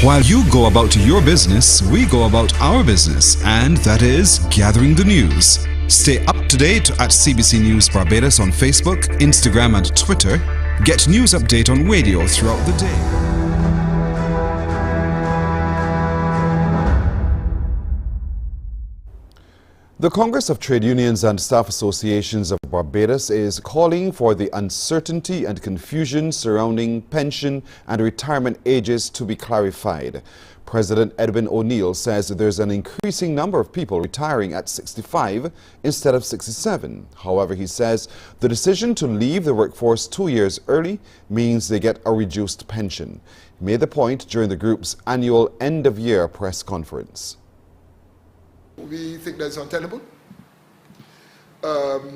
While you go about your business, we go about our business, and that is gathering the news. Stay up to date at CBC News Barbados on Facebook, Instagram and Twitter. Get news update on radio throughout the day. The Congress of Trade Unions and Staff Associations of Barbados is calling for the uncertainty and confusion surrounding pension and retirement ages to be clarified. President Edwin O'Neill says there's an increasing number of people retiring at 65 instead of 67. However, he says the decision to leave the workforce 2 years early means they get a reduced pension. He made the point during the group's annual end-of-year press conference. We think that's untenable. There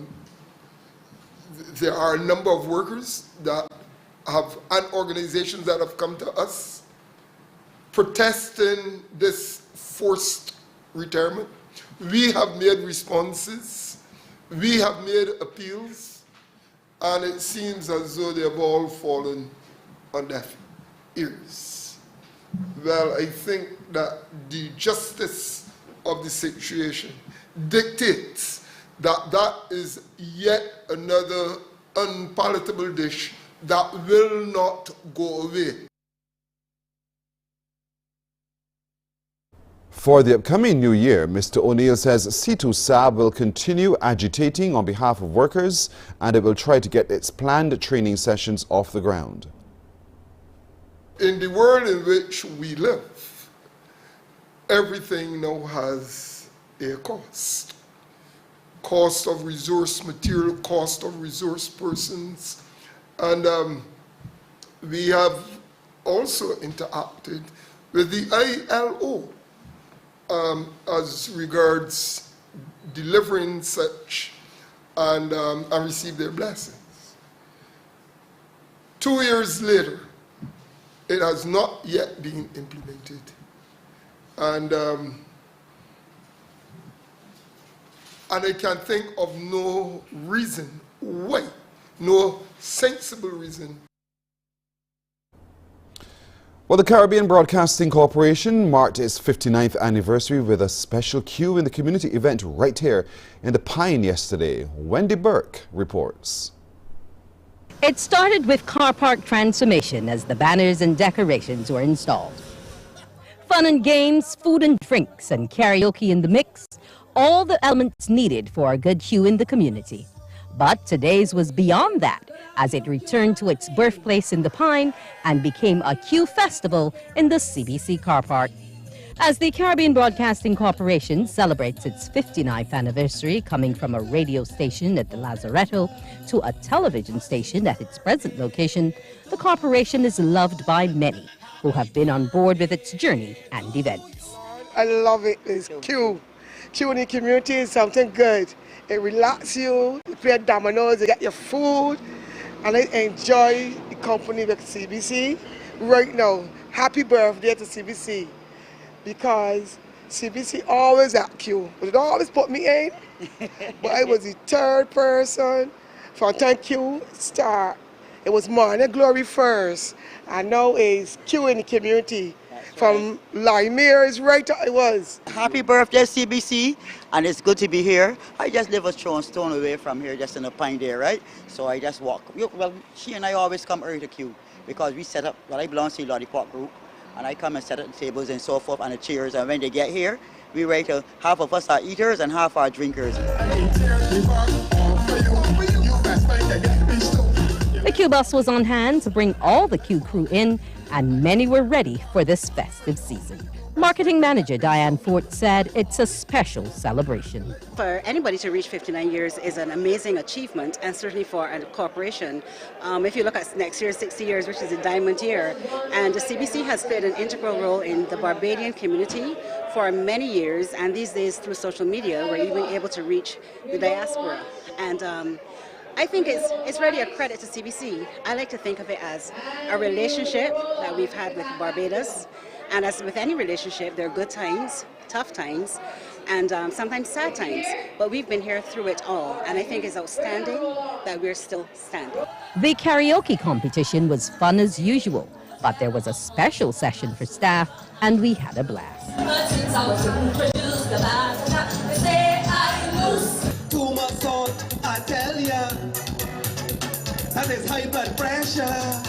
are a number of workers that have, and organizations that have come to us protesting this forced retirement. We have made responses, we have made appeals, and it seems as though they have all fallen on deaf ears. Well, I think that the justice of the situation dictates that that is yet another unpalatable dish that will not go away. For the upcoming new year, Mr. O'Neill says C2SAB will continue agitating on behalf of workers, and it will try to get its planned training sessions off the ground. In the world in which we live, everything now has a cost. Cost of resource material, cost of resource persons. And we have also interacted with the ILO as regards delivering such and receive their blessings. 2 years later, it has not yet been implemented. And I can think of no reason why, no sensible reason. Well, the Caribbean Broadcasting Corporation marked its 59th anniversary with a special queue in the community event right here in the Pine yesterday. Wendy Burke reports. It started with car park transformation as the banners and decorations were installed. Fun and games, food and drinks, and karaoke in the mix, all the elements needed for a good queue in the community. But today's was beyond that, as it returned to its birthplace in the Pine and became a queue festival in the CBC car park. As the Caribbean Broadcasting Corporation celebrates its 59th anniversary, coming from a radio station at the Lazaretto to a television station at its present location, the corporation is loved by many who have been on board with its journey and events. I love it. It's cute. Queue in the community is something good. It relaxes you, you play dominoes, you get your food, and I enjoy the company with CBC. Right now, happy birthday to CBC, because CBC always at queue. But it always put me in, but I was the third person from thank you start. It was Morning Glory first, and now it's queue in the community. From Limeers right to it was. Happy birthday, CBC, and it's good to be here. I just live a stone away from here, just in the Pine there, right? So I just walk. Well, she and I always come early to queue because we set up, well, I belong to the Lollipop group, and I come and set up the tables and so forth and the chairs, and when they get here, we ready to, half of us are eaters and half are drinkers. The queue bus was on hand to bring all the queue crew in, and many were ready for this festive season. Marketing manager Diane Fort said it's a special celebration. For anybody to reach 59 years is an amazing achievement, and certainly for a corporation. If you look at next year, 60 years, which is a diamond year, and the CBC has played an integral role in the Barbadian community for many years, and these days through social media, we're even able to reach the diaspora. And I think it's really a credit to CBC. I like to think of it as a relationship that we've had with Barbados. And as with any relationship, there are good times, tough times, and sometimes sad times. But we've been here through it all. And I think it's outstanding that we're still standing. The karaoke competition was fun as usual. But there was a special session for staff, and we had a blast. Too much salt, I tell ya, that is high blood pressure.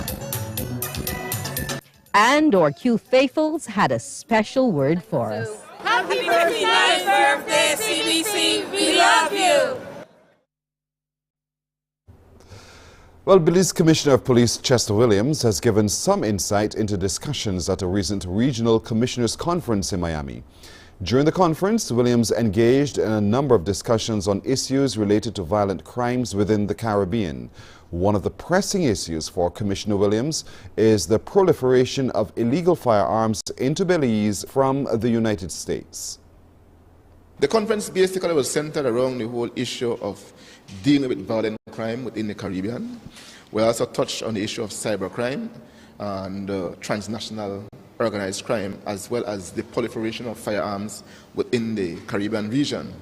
And our Q faithfuls had a special word for us. Happy 59th birthday, CBC. We love you. Well, Belize Commissioner of Police Chester Williams has given some insight into discussions at a recent regional commissioners conference in Miami. During the conference, Williams engaged in a number of discussions on issues related to violent crimes within the Caribbean. One of the pressing issues for Commissioner Williams is the proliferation of illegal firearms into Belize from the United States. The conference basically was centered around the whole issue of dealing with violent crime within the Caribbean. We also touched on the issue of cybercrime and transnational organized crime, as well as the proliferation of firearms within the Caribbean region.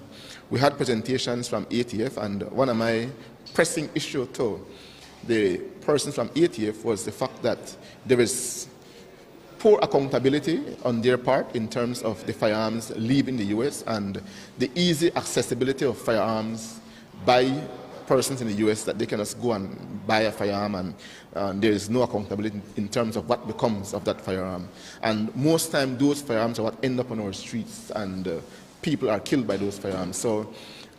We had presentations from ATF, and one of my pressing issues to the persons from ATF was the fact that there is poor accountability on their part in terms of the firearms leaving the U.S. and the easy accessibility of firearms by persons in the U.S. that they can just go and buy a firearm, and there is no accountability in terms of what becomes of that firearm. And most time those firearms are what end up on our streets, and people are killed by those firearms. So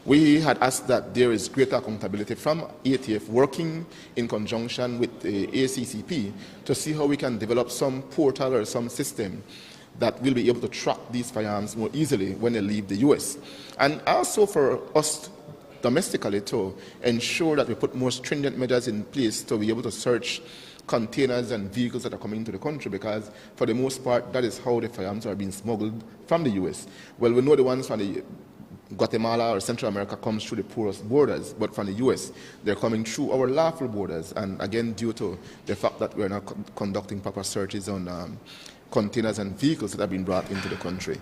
we had asked that there is greater accountability from ATF working in conjunction with the ACCP to see how we can develop some portal or some system that will be able to track these firearms more easily when they leave the U.S. And also for us domestically to ensure that we put more stringent measures in place to be able to search containers and vehicles that are coming into the country, because for the most part that is how the firearms are being smuggled from the U.S. Well, we know the ones from the Guatemala or Central America comes through the porous borders, but from the U.S. they're coming through our lawful borders, and again due to the fact that we're not conducting proper searches on containers and vehicles that have been brought into the country.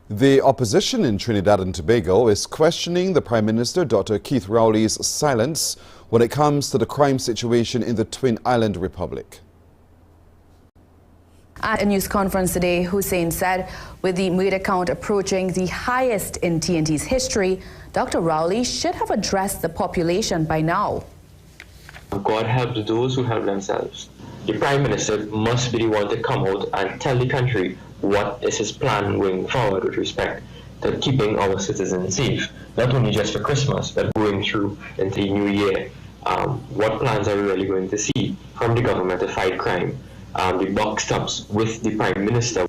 The opposition in Trinidad and Tobago is questioning the Prime Minister, Dr. Keith Rowley's silence when it comes to the crime situation in the Twin Island Republic. At a news conference today, Hussein said, with the murder count approaching the highest in TNT's history, Dr. Rowley should have addressed the population by now. God helps those who help themselves. The Prime Minister must be the one to come out and tell the country what is his plan going forward with respect to keeping our citizens safe, not only just for Christmas, but going through into the new year. What plans are we really going to see from the government to fight crime? The buck stops with the Prime Minister.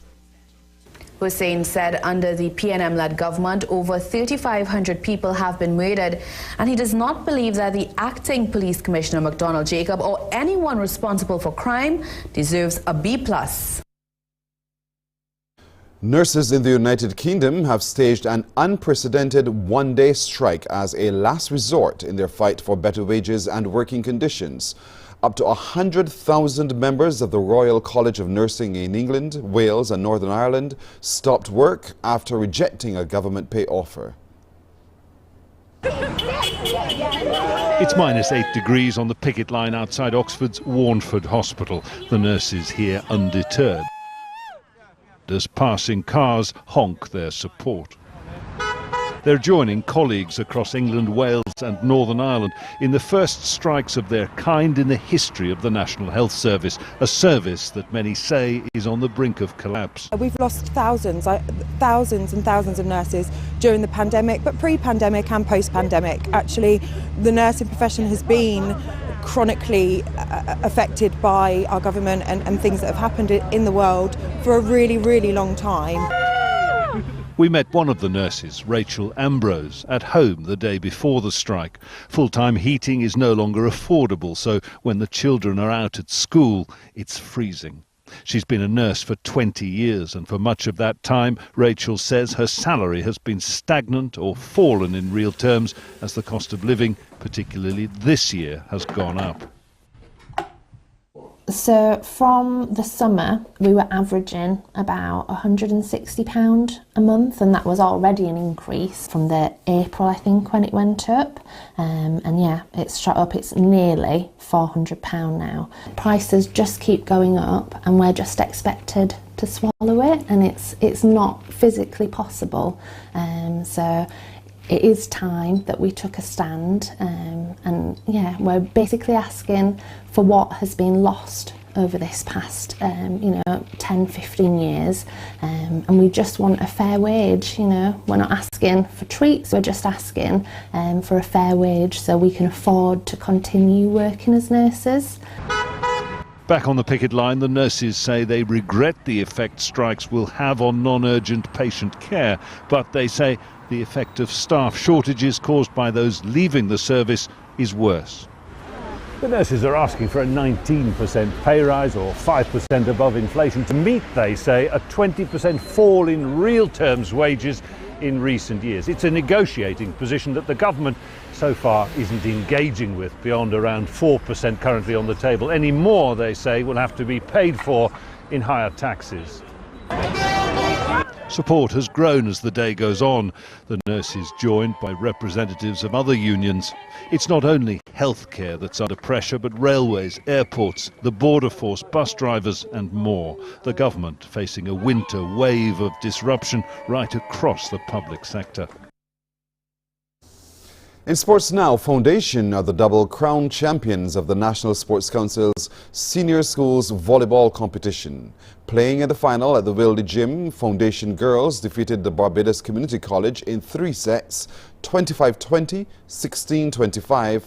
Hussein said under the PNM-led government, over 3,500 people have been murdered, and he does not believe that the acting police commissioner, McDonald Jacob, or anyone responsible for crime deserves a B+. Nurses in the United Kingdom have staged an unprecedented one-day strike as a last resort in their fight for better wages and working conditions. Up to 100,000 members of the Royal College of Nursing in England, Wales and Northern Ireland stopped work after rejecting a government pay offer. It's -8 degrees on the picket line outside Oxford's Warnford Hospital. The nurses here undeterred as passing cars honk their support. They're joining colleagues across England, Wales and Northern Ireland in the first strikes of their kind in the history of the National Health Service, a service that many say is on the brink of collapse. We've lost thousands and thousands of nurses during the pandemic, but pre-pandemic and post-pandemic. Actually, the nursing profession has been chronically affected by our government and things that have happened in the world for a really, really long time. We met one of the nurses, Rachel Ambrose, at home the day before the strike. Full-time heating is no longer affordable, so when the children are out at school, it's freezing. She's been a nurse for 20 years, and for much of that time, Rachel says her salary has been stagnant or fallen in real terms as the cost of living, particularly this year, has gone up. So from the summer, we were averaging about £160 a month, and that was already an increase from the April, I think, when it went up. And yeah, it's shot up, it's nearly £400 now. Prices just keep going up, and we're just expected to swallow it, and it's not physically possible. So it is time that we took a stand, and yeah, we're basically asking for what has been lost over this past 10-15 years, and we just want a fair wage. We're not asking for treats, we're just asking for a fair wage so we can afford to continue working as nurses. Back on the picket line, the nurses say they regret the effect strikes will have on non-urgent patient care, but they say the effect of staff shortages caused by those leaving the service is worse. The nurses are asking for a 19% pay rise or 5% above inflation to meet, they say, a 20% fall in real terms wages in recent years. It's a negotiating position that the government so far isn't engaging with, beyond around 4% currently on the table. Any more, they say, will have to be paid for in higher taxes. Support has grown as the day goes on. The nurses joined by representatives of other unions. It's not only healthcare that's under pressure, but railways, airports, the border force, bus drivers and more. The government facing a winter wave of disruption right across the public sector. In sports now, Foundation are the double crown champions of the National Sports Council's Senior Schools Volleyball Competition. Playing in the final at the Wilde Gym, Foundation girls defeated the Barbados Community College in 3 sets, 25-20, 16-25,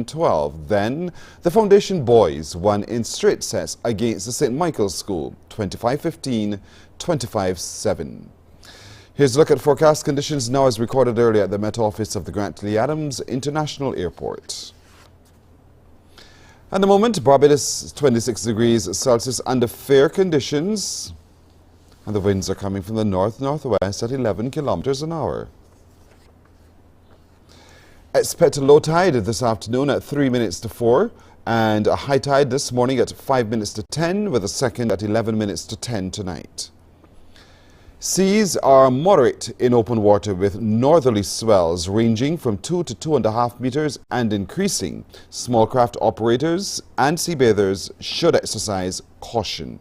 15-12. Then, the Foundation boys won in straight sets against the St. Michael's School, 25-15, 25-7. Here's a look at forecast conditions now as recorded earlier at the Met Office of the Grant Lee Adams International Airport. At the moment, Barbados 26 degrees Celsius under fair conditions, and the winds are coming from the north-northwest at 11 kilometers an hour. Expect a low tide this afternoon at 3 minutes to 4, and a high tide this morning at 5 minutes to 10, with a second at 11 minutes to 10 tonight. Seas are moderate in open water with northerly swells ranging from 2 to 2.5 meters and increasing. Small craft operators and sea bathers should exercise caution.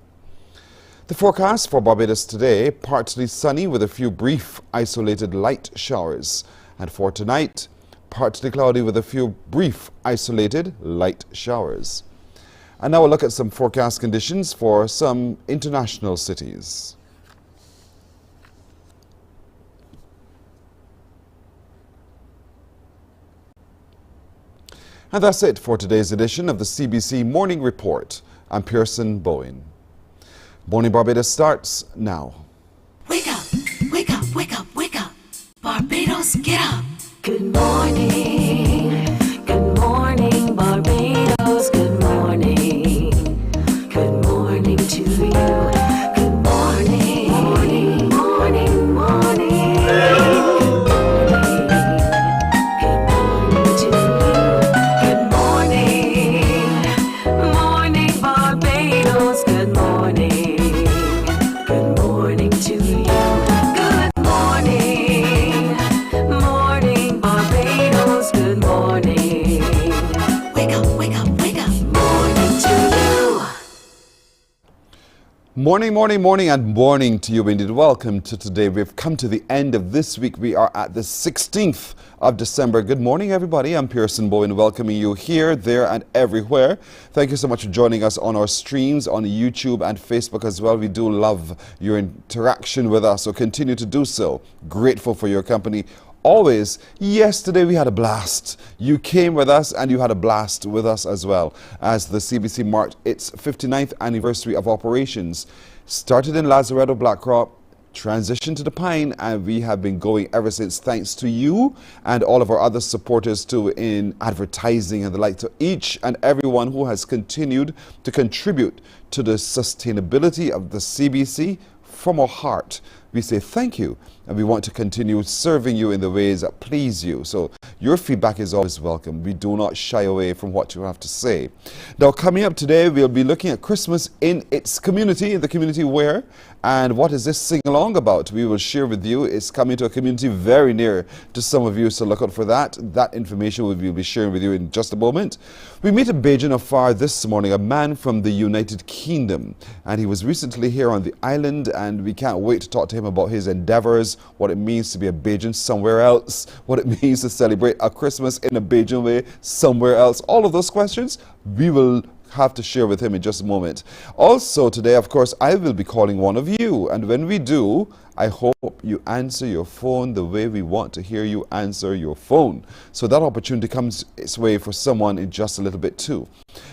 The forecast for Barbados today, partly sunny with a few brief isolated light showers. And for tonight, partly cloudy with a few brief isolated light showers. And now we'll look at some forecast conditions for some international cities. And that's it for today's edition of the CBC Morning Report. I'm Pearson Bowen. Morning Barbados starts now. Wake up, wake up, wake up, wake up. Barbados, get up. Good morning, Barbados, good morning. Good morning to you. Good morning, morning, morning, morning. Morning, morning, morning, and morning to you indeed. Welcome to today. We've come to the end of this week. We are at the 16th of December. Good morning, everybody. I'm Pearson Bowen, welcoming you here, there, and everywhere. Thank you so much for joining us on our streams on YouTube and Facebook as well. We do love your interaction with us, so continue to do so. Grateful for your company. Always. Yesterday we had a blast. You came with us and you had a blast with us as well, as the CBC marked its 59th anniversary of operations. Started in Lazaretto, Blackrock, transitioned to the Pine, and we have been going ever since, thanks to you and all of our other supporters too in advertising and the like, to each and everyone who has continued to contribute to the sustainability of the CBC. From our heart, we say thank you and we want to continue serving you in the ways that please you. So your feedback is always welcome. We do not shy away from what you have to say. Now, coming up today, we'll be looking at Christmas in its community, in the community where, and what is this sing-along about? We will share with you. It's coming to a community very near to some of you, so look out for that. That information we'll be sharing with you in just a moment. We meet a Bajan Afar this morning, a man from the United Kingdom, and he was recently here on the island, and we can't wait to talk to him about his endeavors, what it means to be a Bajan somewhere else, what it means to celebrate a Christmas in a Bajan way somewhere else. All of those questions we will have to share with him in just a moment. Also today, of course, I will be calling one of you, and when we do, I hope you answer your phone the way we want to hear you answer your phone. So that opportunity comes its way for someone in just a little bit too.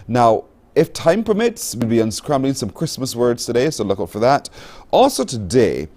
Now, if time permits, we'll be unscrambling some Christmas words today, so look out for that. Also today,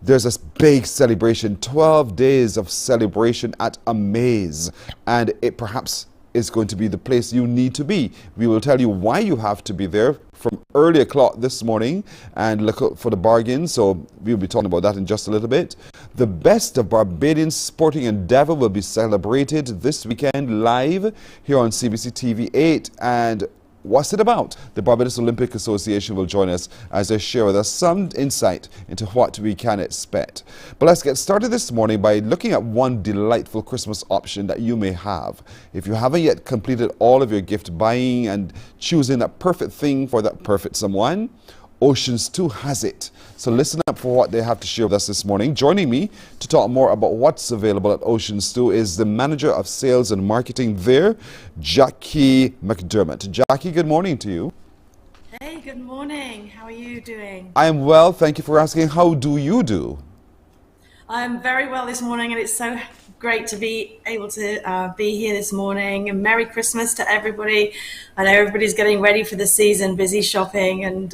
there's this big celebration, 12 days of celebration at Amaze, and it perhaps is going to be the place you need to be. We will tell you why you have to be there from early o'clock this morning, and look out for the bargains, so we'll be talking about that in just a little bit. The best of Barbadian sporting endeavor will be celebrated this weekend live here on CBC TV 8, and what's it about? The Barbados Olympic Association will join us as they share with us some insight into what we can expect. But let's get started this morning by looking at one delightful Christmas option that you may have. If you haven't yet completed all of your gift buying and choosing that perfect thing for that perfect someone, Oceans 2 has it. So listen up for what they have to share with us this morning. Joining me to talk more about what's available at Oceans 2 is the Manager of Sales and Marketing there, Jackie McDermott. Jackie, good morning to you. Hey, good morning. How are you doing? I am well, thank you for asking. How do you do? I'm very well this morning, and it's so great to be able to be here this morning. And Merry Christmas to everybody. I know everybody's getting ready for the season, busy shopping and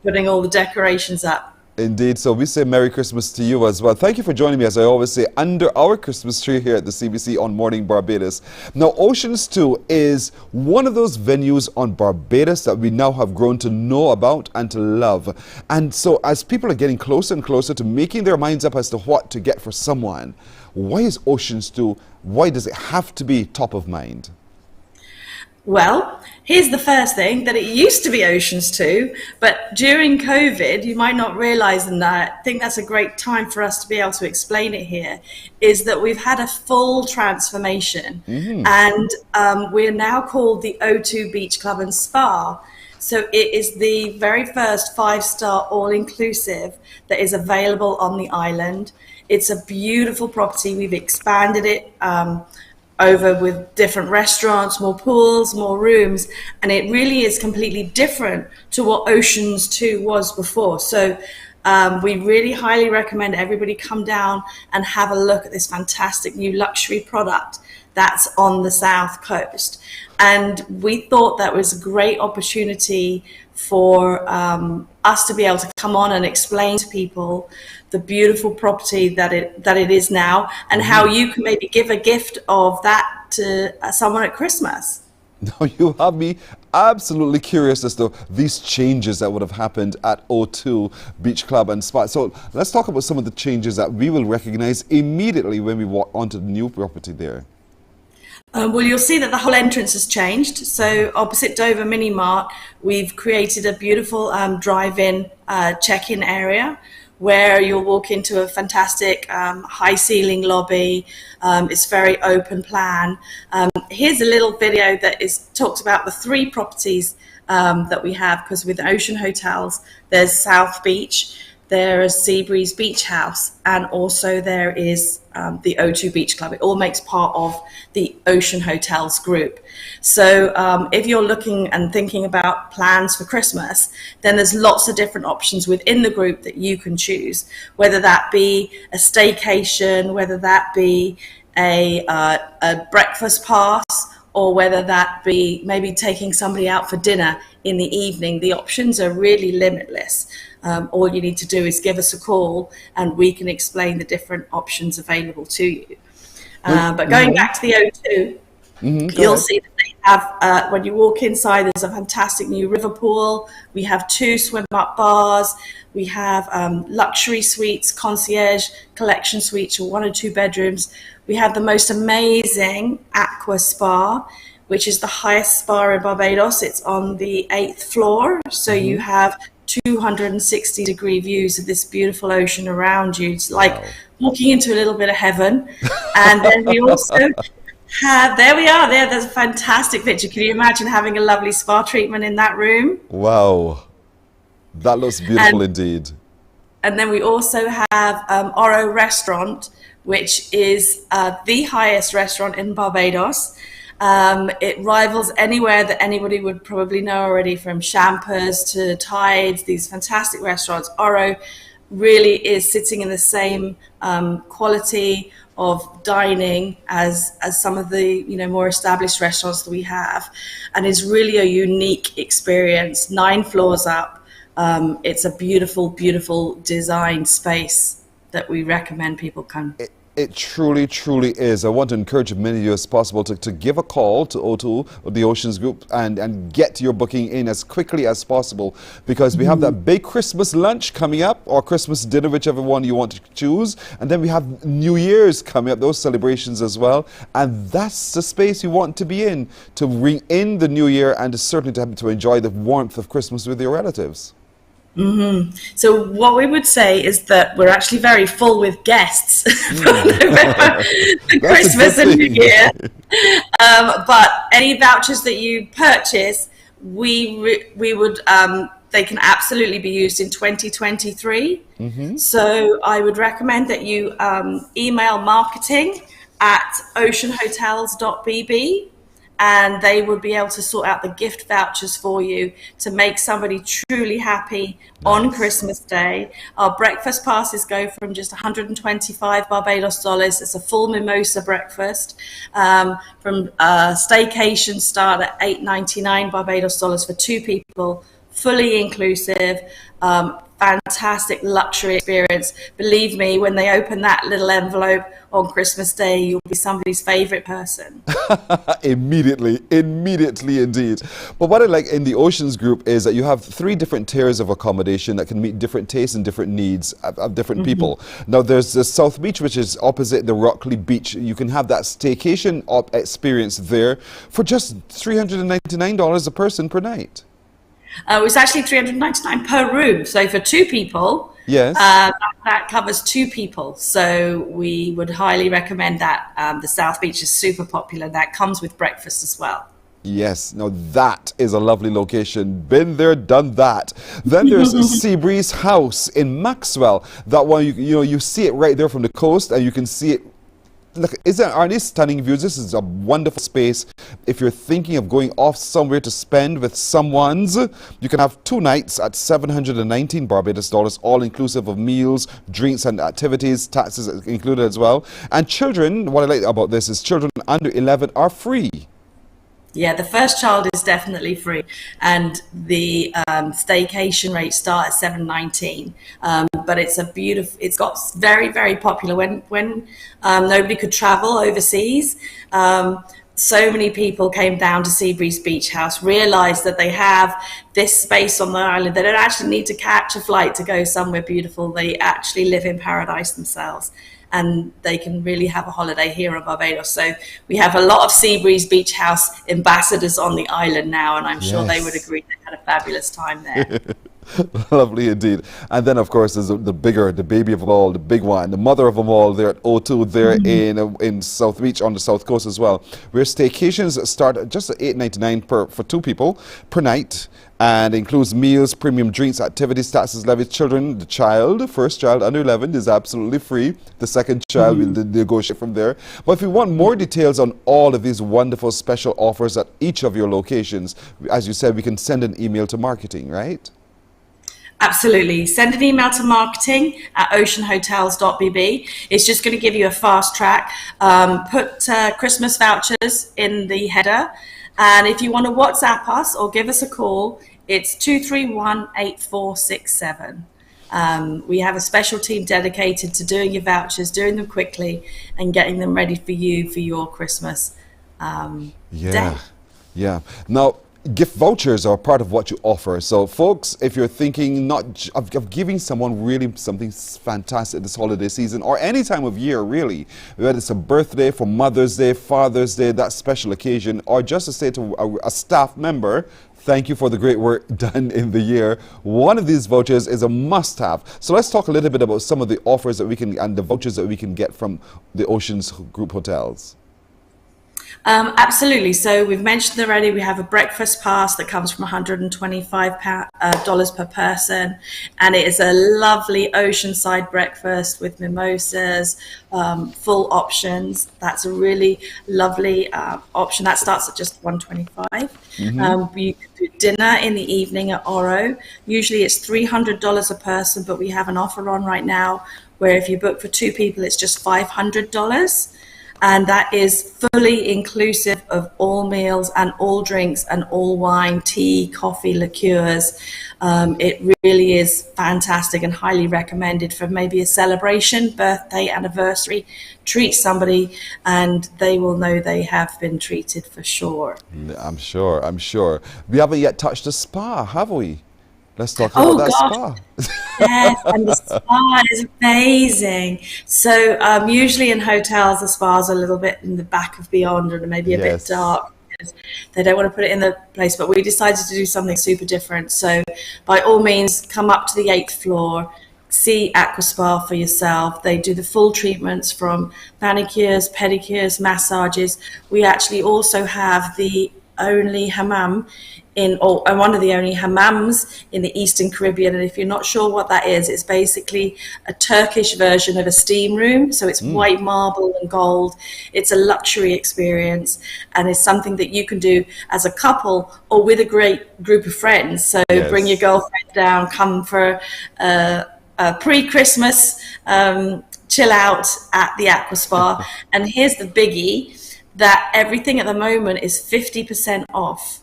putting all the decorations up. Indeed, so we say Merry Christmas to you as well. Thank you for joining me, as I always say, under our Christmas tree here at the CBC on Morning Barbados. Now, Oceans 2 is one of those venues on Barbados that we now have grown to know about and to love. And so as people are getting closer and closer to making their minds up as to what to get for someone, why is Oceans 2, why does it have to be top of mind? Well, here's the first thing, that it used to be Oceans 2, but during COVID, you might not realize, and I think that's a great time for us to be able to explain it here, is that we've had a full transformation. And we're now called the O2 Beach Club and Spa. So it is the very first 5-star all-inclusive that is available on the island. It's a beautiful property. We've expanded it over with different restaurants, more pools, more rooms, and it really is completely different to what Oceans 2 was before. So we really highly recommend everybody come down and have a look at this fantastic new luxury product that's on the South Coast. And we thought that was a great opportunity for us to be able to come on and explain to people the beautiful property that it is now, and how you can maybe give a gift of that to someone at Christmas. Now, you have me absolutely curious as to these changes that would have happened at O2 Beach Club and Spa. So let's talk about some of the changes that we will recognize immediately when we walk onto the new property there. Well, you'll see that the whole entrance has changed. So opposite Dover Mini Mart, we've created a beautiful drive-in check-in area where you'll walk into a fantastic high-ceiling lobby. It's very open plan. Here's a little video that talks about the 3 properties that we have, because with Ocean Hotels, there's South Beach, there is Seabreeze Beach House, and also there is the O2 Beach Club. It all makes part of the Ocean Hotels group. So if you're looking and thinking about plans for Christmas, then there's lots of different options within the group that you can choose, whether that be a staycation, whether that be a breakfast pass, or whether that be maybe taking somebody out for dinner in the evening. The options are really limitless. All you need to do is give us a call and we can explain the different options available to you. But going back to the O2, you'll see that they have, when you walk inside, there's a fantastic new river pool. We have 2 swim-up bars. We have luxury suites, concierge collection suites, or 1 or 2 bedrooms. We have the most amazing aqua spa, which is the highest spa in Barbados. It's on the 8th floor, so you have 260-degree views of this beautiful ocean around you. It's like walking into a little bit of heaven. And then we also have, there we are, there's a fantastic picture. Can you imagine having a lovely spa treatment in that room? Wow, that looks beautiful indeed. And then we also have Oro Restaurant, which is the highest restaurant in Barbados. It rivals anywhere that anybody would probably know already, from Champers to Tides, these fantastic restaurants. Oro really is sitting in the same quality of dining as some of the more established restaurants that we have, and is really a unique experience. 9 floors up. It's a beautiful, beautiful design space that we recommend people come. It truly, truly is. I want to encourage as many of you as possible to give a call to O2, or the Oceans Group, and get your booking in as quickly as possible, because we have that big Christmas lunch coming up, or Christmas dinner, whichever one you want to choose. And then we have New Year's coming up, those celebrations as well. And that's the space you want to be in, to ring in the new year, and certainly to enjoy the warmth of Christmas with your relatives. So what we would say is that we're actually very full with guests for November, Christmas and New Year. But any vouchers that you purchase, we would they can absolutely be used in 2023. So I would recommend that you email marketing@oceanhotels.bb, and they would be able to sort out the gift vouchers for you to make somebody truly happy on Christmas Day. Our breakfast passes go from just 125 Barbados dollars. It's a full mimosa breakfast. From staycation start at $8.99 Barbados dollars for 2 people, fully inclusive. Fantastic luxury experience. Believe me, when they open that little envelope on Christmas Day, you'll be somebody's favorite person. Immediately indeed. But what I like in the Oceans Group is that you have 3 different tiers of accommodation that can meet different tastes and different needs of different people. Now there's the South Beach, which is opposite the Rockley Beach. You can have that staycation experience there for just $399 a person per night. It was actually $399 per room. So for 2 people, yes, that covers 2 people. So we would highly recommend that. The South Beach is super popular. That comes with breakfast as well. Yes, now that is a lovely location. Been there, done that. Then there's Seabreeze House in Maxwell. That one, you see it right there from the coast, and you can see it. Look, aren't these stunning views? This is a wonderful space. If you're thinking of going off somewhere to spend with someone's, you can have 2 nights at 719 Barbados dollars, all inclusive of meals, drinks and activities, taxes included as well. And children, what I like about this is children under 11 are free. Yeah, the first child is definitely free, and the staycation rates start at $719. But it's it's got very, very popular when nobody could travel overseas. So many people came down to Seabreeze Beach House, realized that they have this space on the island. They don't actually need to catch a flight to go somewhere beautiful. They actually live in paradise themselves, and they can really have a holiday here in Barbados. So we have a lot of Seabreeze Beach House ambassadors on the island now, and I'm sure they would agree they had a fabulous time there. Lovely indeed. And then of course there's the baby of them all, the big one, the mother of them all there at O2 there in South Beach on the south coast as well, where staycations start at just $8.99 for 2 people per night, and includes meals, premium drinks, activities, taxes, levies. Children, the first child under 11 is absolutely free. The second child will negotiate from there. But if you want more details on all of these wonderful special offers at each of your locations, as you said, we can send an email to marketing, right? Absolutely. Send an email to marketing@oceanhotels.bb. It's just going to give you a fast track. Put Christmas vouchers in the header. And if you want to WhatsApp us or give us a call, it's 231-8467. We have a special team dedicated to doing your vouchers, doing them quickly, and getting them ready for you for your Christmas day. Yeah. Now, gift vouchers are part of what you offer. So, folks, if you're thinking of giving someone really something fantastic this holiday season or any time of year, really, whether it's a birthday, for Mother's Day, Father's Day, that special occasion, or just to say to a staff member, thank you for the great work done in the year, one of these vouchers is a must-have. So let's talk a little bit about some of the offers that we can and the vouchers that we can get from the Oceans Group hotels. Absolutely. So we've mentioned already, we have a breakfast pass that comes from $125 per person, and it is a lovely oceanside breakfast with mimosas, full options. That's a really lovely option. That starts at just $125. You can do dinner in the evening at Oro. Usually it's $300 a person, but we have an offer on right now where if you book for 2 people, it's just $500. And that is fully inclusive of all meals and all drinks and all wine, tea, coffee, liqueurs. It really is fantastic and highly recommended for maybe a celebration, birthday, anniversary. Treat somebody and they will know they have been treated for sure. I'm sure. We haven't yet touched the spa, have we? Let's talk about that spa. Yes, and the spa is amazing. So usually in hotels, the spas are a little bit in the back of beyond or maybe a bit dark because they don't want to put it in the place. But we decided to do something super different. So by all means, come up to the 8th floor, see Aqua Spa for yourself. They do the full treatments from manicures, pedicures, massages. We actually also have the only hammam one of the only hammams in the Eastern Caribbean. And if you're not sure what that is, it's basically a Turkish version of a steam room. So it's white marble and gold. It's a luxury experience and it's something that you can do as a couple or with a great group of friends. So bring your girlfriend down, come for a pre-Christmas chill out at the Aqua Spa. And here's the biggie, that everything at the moment is 50% off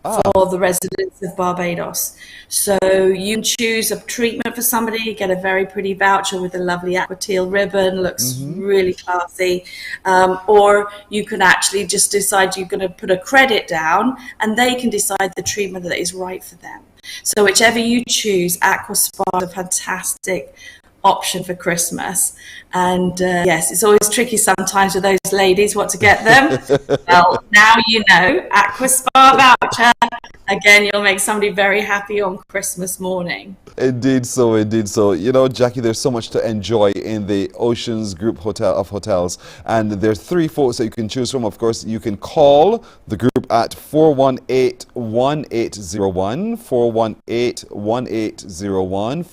for the residents of Barbados. So you can choose a treatment for somebody, get a very pretty voucher with a lovely aqua teal ribbon, looks really classy. Or you can actually just decide you're going to put a credit down and they can decide the treatment that is right for them. So whichever you choose, Aqua Spa is a fantastic option for Christmas. And yes, it's always tricky sometimes with those ladies what to get them. Well, now you know, Aqua Spa voucher. Again, you'll make somebody very happy on Christmas morning. Indeed so, indeed so. You know, Jackie, there's so much to enjoy in the Oceans Group of hotels. And there's 3 folks that you can choose from. Of course, you can call the group at 418-1801, 418-1801,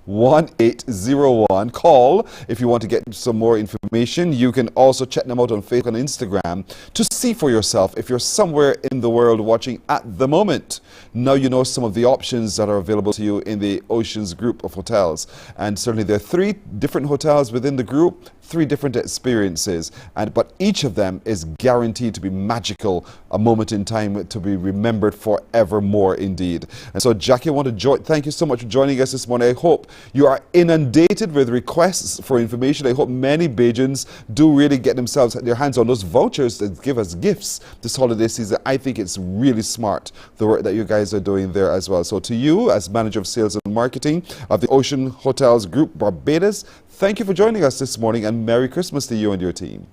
418-1801. Call if you want to get some more information. You can also check them out on Facebook and Instagram to see for yourself if you're somewhere in the world watching at the moment. Now you know some of the options that are available to you in the Oceans Group of hotels. And certainly there are 3 different hotels within the group, 3 different experiences, but each of them is guaranteed to be magical, a moment in time to be remembered forevermore indeed. And so, Jackie, I want to thank you so much for joining us this morning. I hope you are inundated with requests for information. I hope many Bajans do really get their hands on those vouchers that give us gifts this holiday season. I think it's really smart, the work that you guys are doing there as well. So to you, as Manager of Sales and Marketing of the Ocean Hotels Group Barbados, thank you for joining us this morning, and Merry Christmas to you and your team.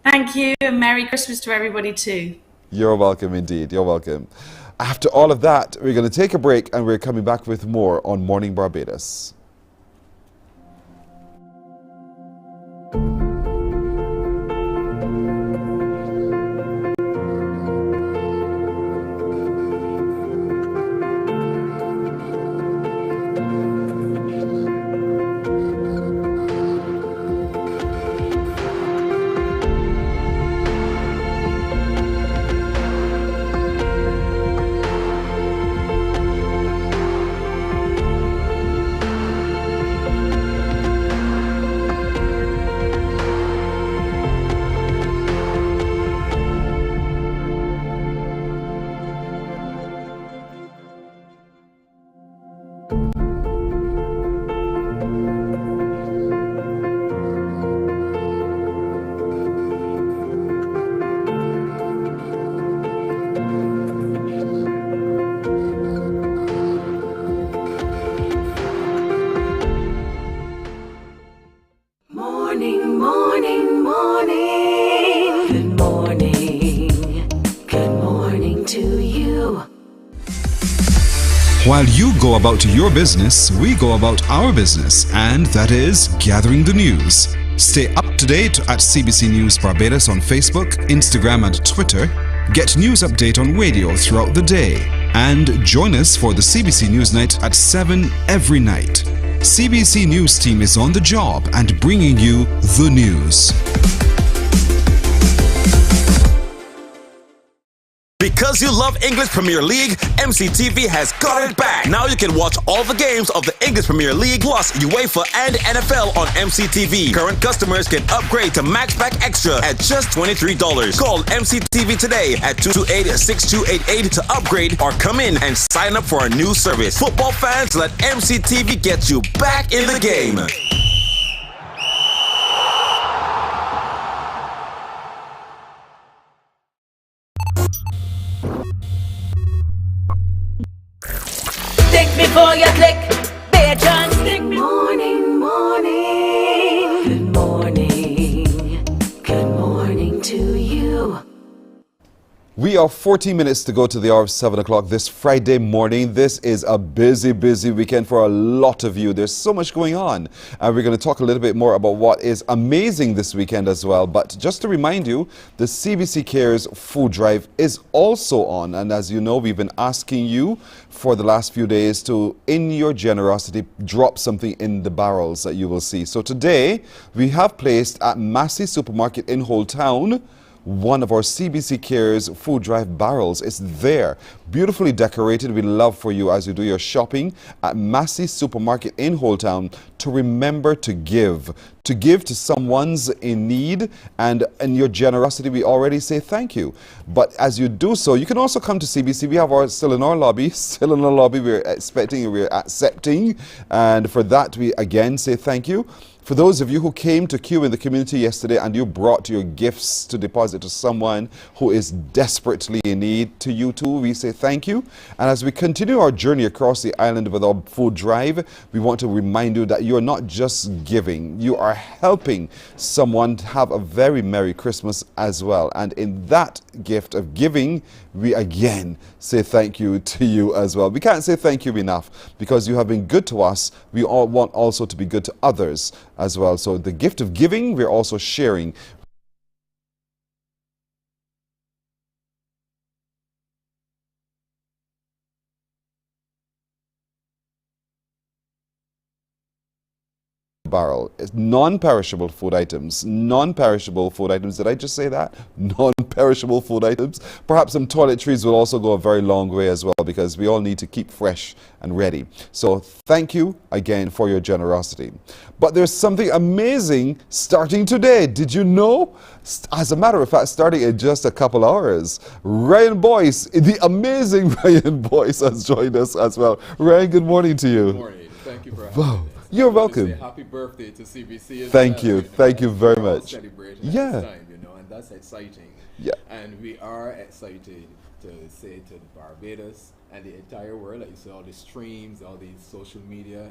Thank you, and Merry Christmas to everybody too. You're welcome indeed. You're welcome. After all of that, we're going to take a break and we're coming back with more on Morning Barbados. While you go about your business, we go about our business, and that is gathering the news. Stay up to date at CBC News Barbados on Facebook, Instagram and Twitter. Get news update on radio throughout the day. And join us for the CBC News Night at 7 every night. CBC News team is on the job and bringing you the news. Because you love English Premier League, MCTV has got it back. Now you can watch all the games of the English Premier League plus UEFA and NFL on MCTV. Current customers can upgrade to Max Pack Extra at just $23. Call MCTV today at 228-6288 to upgrade or come in and sign up for a new service. Football fans, let MCTV get you back in the game. Think before you click, Patreon. Good morning, morning. Good morning. Good morning to you. We are 14 minutes to go to the hour of 7 o'clock this Friday morning. This is a busy weekend for a lot of you. There's so much going on. And we're going to talk a little bit more about what is amazing this weekend as well. But just to remind you, the CBC Cares food drive is also on. And as you know, we've been asking you for the last few days to, in your generosity, drop something in the barrels that you will see. So today, we have placed at Massey Supermarket in Old Town one of our CBC Cares food drive barrels. Is there, beautifully decorated. We love for you as you do your shopping at Massey Supermarket in Old Town to remember to give to someone's in need, and in your generosity we already say thank you. But as you do so, you can also come to CBC. We have our still in our lobby, we're expecting, we're accepting, and for that we again say thank you. For those of you who came to queue in the community yesterday and you brought your gifts to deposit to someone who is desperately in need, to you too, we say thank you. And as we continue our journey across the island with our food drive, we want to remind you that you're not just giving, you are helping someone to have a very Merry Christmas as well. And in that gift of giving, we again say thank you to you as well. We can't say thank you enough because you have been good to us. We all want also to be good to others as well. So the gift of giving, we're also sharing. Barrel. It's non-perishable food items. Non-perishable food items. Did I just say that? Non-perishable food items. Perhaps some toiletries will also go a very long way as well, because we all need to keep fresh and ready. So thank you again for your generosity. But there's something amazing starting today. Did you know? As a matter of fact, starting in just a couple hours, Ryan Boyce, the amazing Ryan Boyce, has joined us as well. Ryan, good morning to you. Good morning. Thank you for having me. You're welcome. Happy birthday to CBC. Thank you. Thank you very much. Celebrating yeah. At this time, and that's exciting. Yeah. And we are excited to say to Barbados and the entire world, like you see all the streams, all these social media,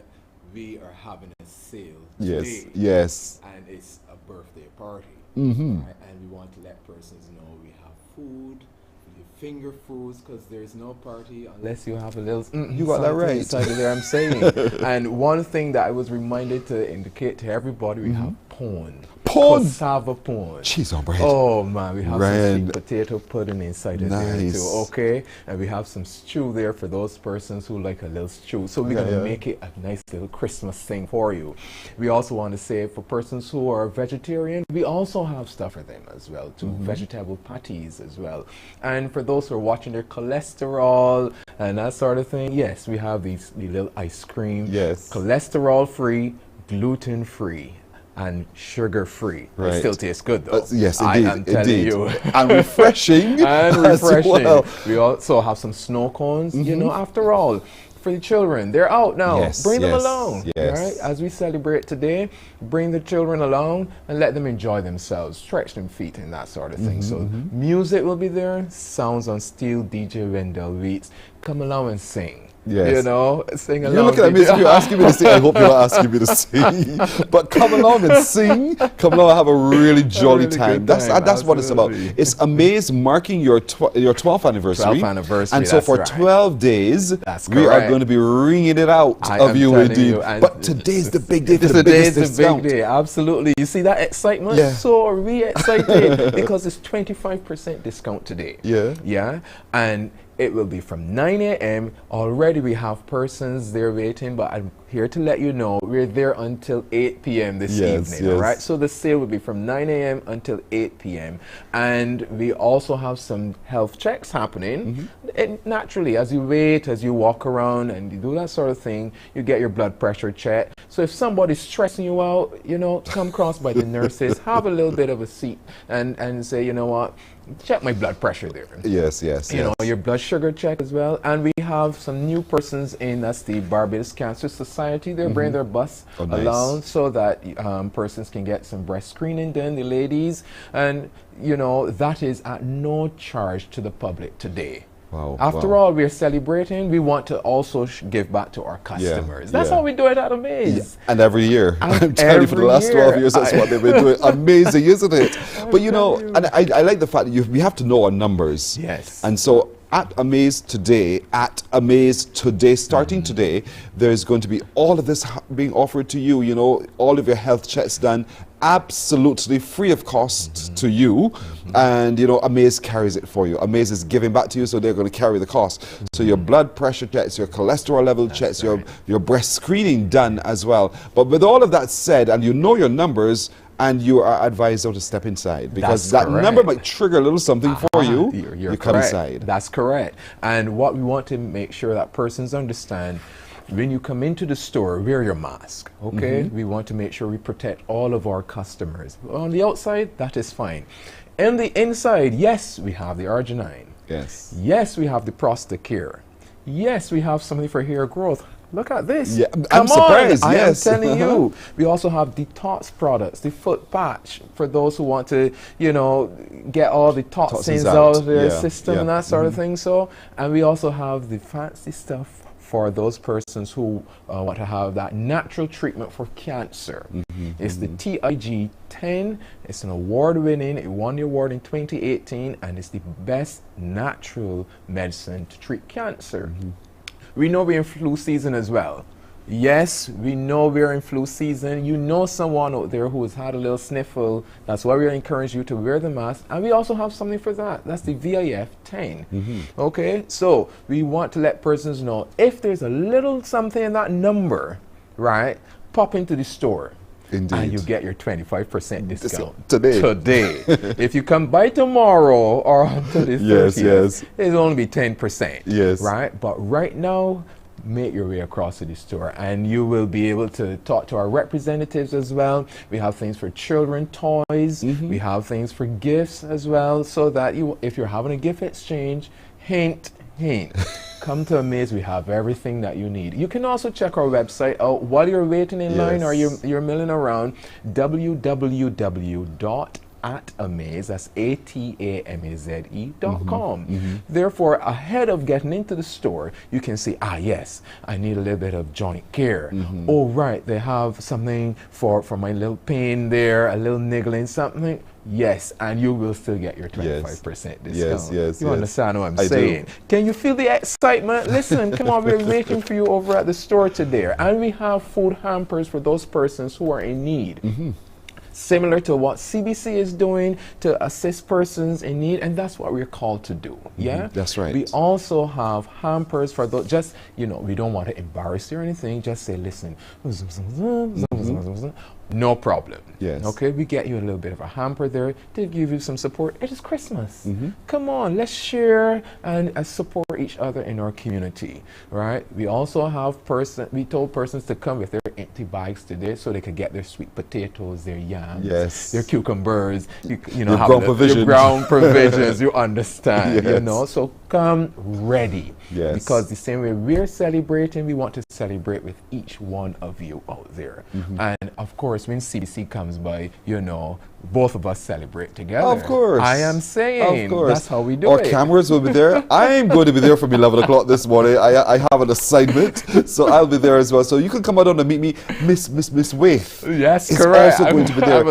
we are having a sale today. Yes. And it's a birthday party. Mm-hmm. Right? And we want to let persons know we have food, finger foods, because there's no party unless you have a little you got that right inside there, I'm saying. And one thing that I was reminded to indicate to everybody, we have pone. Cassava pone. Cheese on bread. Oh man, we have some sweet potato pudding inside of there too. Okay. And we have some stew there for those persons who like a little stew. So we're gonna make it a nice little Christmas thing for you. We also want to say for persons who are vegetarian, we also have stuff for them as well too. Vegetable patties as well. And for those who are watching their cholesterol and that sort of thing, yes, we have the little ice cream. Yes. Cholesterol free, gluten free, and sugar-free. Right. It still tastes good though. Yes, indeed. I am telling you. And refreshing. And refreshing. Well. We also have some snow cones. You know, after all, for the children, they're out now. Yes, bring them along. Yes. Right? As we celebrate today, bring the children along and let them enjoy themselves, stretch them feet and that sort of thing. So music will be there, sounds on steel, DJ Wendell Weeds. Come along and sing. You know, sing along. You're looking at me as if you're asking me to sing. I hope you're not asking me to sing. But come along and sing. Come along and have a really jolly time. That's what it's about. It's Amaze marking your 12th anniversary. 12th anniversary. And so for 12 days, we are going to be ringing it out of you indeed. But today's the big day for the biggest discount. Big day. Absolutely. You see that excitement? Yeah. So re-excited because it's 25% discount today. Yeah. Yeah. And it will be from 9 a.m. Already we have persons there waiting, but I'm here to let you know we're there until 8 p.m. this evening, all right? So the sale will be from 9 a.m. until 8 p.m. And we also have some health checks happening. And naturally, as you wait, as you walk around and you do that sort of thing, you get your blood pressure checked. So if somebody's stressing you out, you know, come across by the nurses, have a little bit of a seat and say, you know what, check my blood pressure there. Yes. You know, your blood sugar check as well. And we have some new persons in, that's the Barbados Cancer Society. They're bringing their bus along so that persons can get some breast screening done, the ladies. And, you know, that is at no charge to the public today. Wow. After all, we're celebrating. We want to also give back to our customers. That's how we do it at Amaze. And every year. I'm telling you, for the last 12 years, that's what they've been doing. Amazing, isn't it? But you know, and I like the fact that we have to know our numbers. Yes. And so at Amaze today, starting today, there's going to be all of this being offered to you, you know, all of your health checks done, absolutely free of cost to you. And, you know, Amaze carries it for you. Amaze is giving back to you, so they're going to carry the cost. So your blood pressure checks, your cholesterol level checks, your breast screening done as well. But with all of that said, and you know your numbers, and you are advised to step inside because that number might trigger a little something for you. You're come correct. inside. That's correct. And what we want to make sure that persons understand, when you come into the store, wear your mask, okay? We want to make sure we protect all of our customers. On the outside, that is fine. In the inside, yes, we have the arginine. Yes. Yes, we have the Prostacare. Yes, we have something for hair growth. Look at this. Yeah, I'm surprised. I yes. am telling you. We also have detox products, the foot patch for those who want to, you know, get all the toxins out of their system and that sort of thing. So, and we also have the fancy stuff for those persons who want to have that natural treatment for cancer. It's the TIG-10. It's an award-winning, it won the award in 2018, and it's the best natural medicine to treat cancer. We know we're in flu season as well. Yes, we know we're in flu season. You know someone out there who has had a little sniffle. That's why we encourage you to wear the mask. And we also have something for that. That's the VIF-10. Okay, so we want to let persons know if there's a little something in that number, right, pop into the store. Indeed. And you get your 25% discount today. If you come by tomorrow or until the 30th, it'll only be 10%. Yes. Right? But right now, make your way across to the store and you will be able to talk to our representatives as well. We have things for children, toys. We have things for gifts as well, so that you, if you're having a gift exchange, hint, come to Amaze. We have everything that you need. You can also check our website out while you're waiting in line or you're milling around. www.atamaze, that's ATAMAZE.com. Therefore, ahead of getting into the store, you can say, yes, I need a little bit of joint care. Oh, right, they have something for my little pain there, a little niggling, something. Yes, and you will still get your 25% discount. You understand what I'm saying? Can you feel the excitement? Listen, come on, we're waiting for you over at the store today. And we have food hampers for those persons who are in need. Similar to what CBC is doing to assist persons in need, and that's what we're called to do. That's right. We also have hampers for those, just, you know, we don't want to embarrass you or anything, just say, listen, no problem. Okay, we get you a little bit of a hamper there to give you some support. It is Christmas. Come on, let's share and support each other in our community, right? We also have we told persons to come with their empty bags today so they could get their sweet potatoes, their yams, their cucumbers, you know, your ground provisions, you understand, you know, so come ready. Because the same way we're celebrating, we want to celebrate with each one of you out there. And of course, when CBC comes by, you know, both of us celebrate together. Of course. I am saying. Of course. That's how we do Our it. cameras will be there. I'm going to be there from 11 o'clock this morning. I have an assignment, so I'll be there as well. So you can come out and meet me. Miss Waith. Yes, is correct. also going to be there.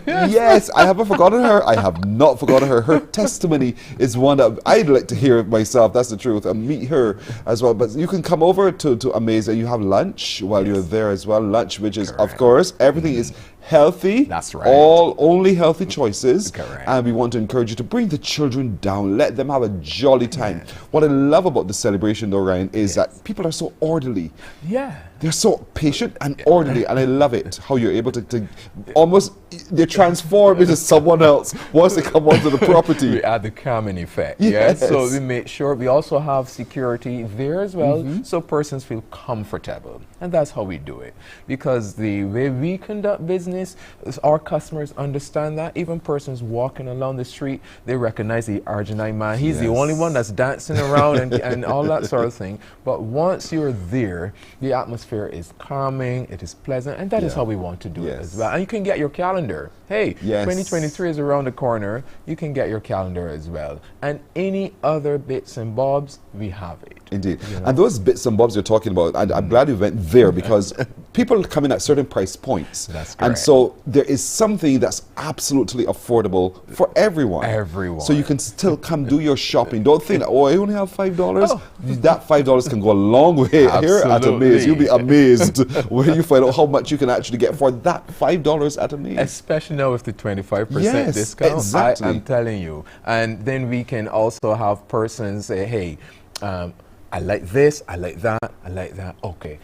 Yes. Yes, I haven't forgotten her. I have not forgotten her. Her testimony is one that I'd like to hear myself. That's the truth. And meet her as well. But you can come over to Amaze and you have lunch while you're there as well. Lunch, which is, of course, everything is healthy. That's right. Only healthy choices. Correct. And we want to encourage you to bring the children down. Let them have a jolly time. What I love about the celebration, though, Ryan, is that people are so orderly. Yeah. They're so patient and orderly, and I love it. How you're able to almost, they transform into someone else once they come onto the property. We add the calming effect. Yes. So we make sure we also have security there as well, so persons feel comfortable, and that's how we do it. Because the way we conduct business, our customers understand that. Even persons walking along the street, they recognize the Argentine man. He's the only one that's dancing around and all that sort of thing. But once you're there, the atmosphere is calming, it is pleasant, and that is how we want to do it as well. And you can get your calendar. Hey, 2023 is around the corner. You can get your calendar as well. And any other bits and bobs, we have it. Indeed. And those bits and bobs you're talking about, I'm glad you went there because people come in at certain price points. That's correct. And so there is something that's absolutely affordable for everyone. Everyone. So you can still come do your shopping. Don't think, oh, I only have $5. That $5 can go a long way here at Amaze. You'll be amazed when you find out how much you can actually get for that $5 at Amaze. Especially now with the 25% discount. Exactly. I'm telling you. And then we can also have persons say, hey, I like this, I like that, I like that. Okay,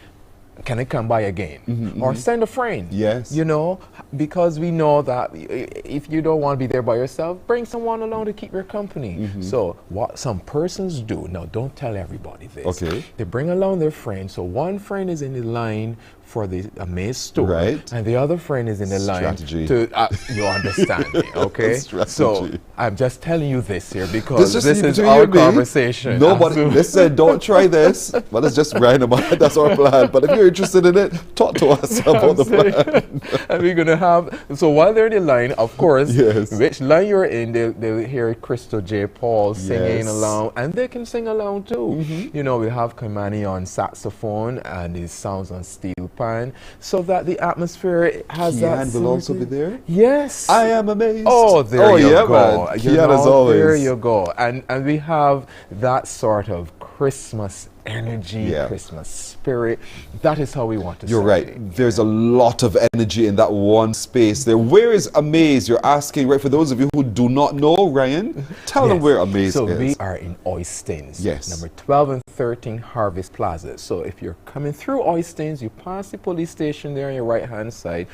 can I come by again? Or send a friend. Yes. You know, because we know that if you don't want to be there by yourself, bring someone along to keep your company. So what some persons do, now don't tell everybody this. Okay. They bring along their friend. So one friend is in the line for the Amaze store. Right. And the other friend is in the Strategy. line to, you understand me, okay? Strategy. So I'm just telling you this here because this is between our you and me. conversation. Nobody, listen, don't try this. But it's just random. That's our plan. But if you're interested in it, talk to us about the plan. And we're going to have, so while they're in the line, of course, which line you're in, they'll hear Crystal J. Paul singing along, and they can sing along too. You know, we have Kamani on saxophone and his sounds on steel pan, so that the atmosphere has that. Kian will also be there? Yes. I am amazed. Oh, there you go. Man. Kian as always. There you go. And we have that sort of Christmas energy, Christmas spirit. That is how we want to You're celebrate. right. There's a lot of energy in that one space there. Where is Amaze? You're asking, right? For those of you who do not know, Ryan, tell them where Amaze is. So we are in Oistins. Yes. Number 12 and 13 Harvest Plaza. So if you're coming through Oistins, you pass the police station there on your right-hand side.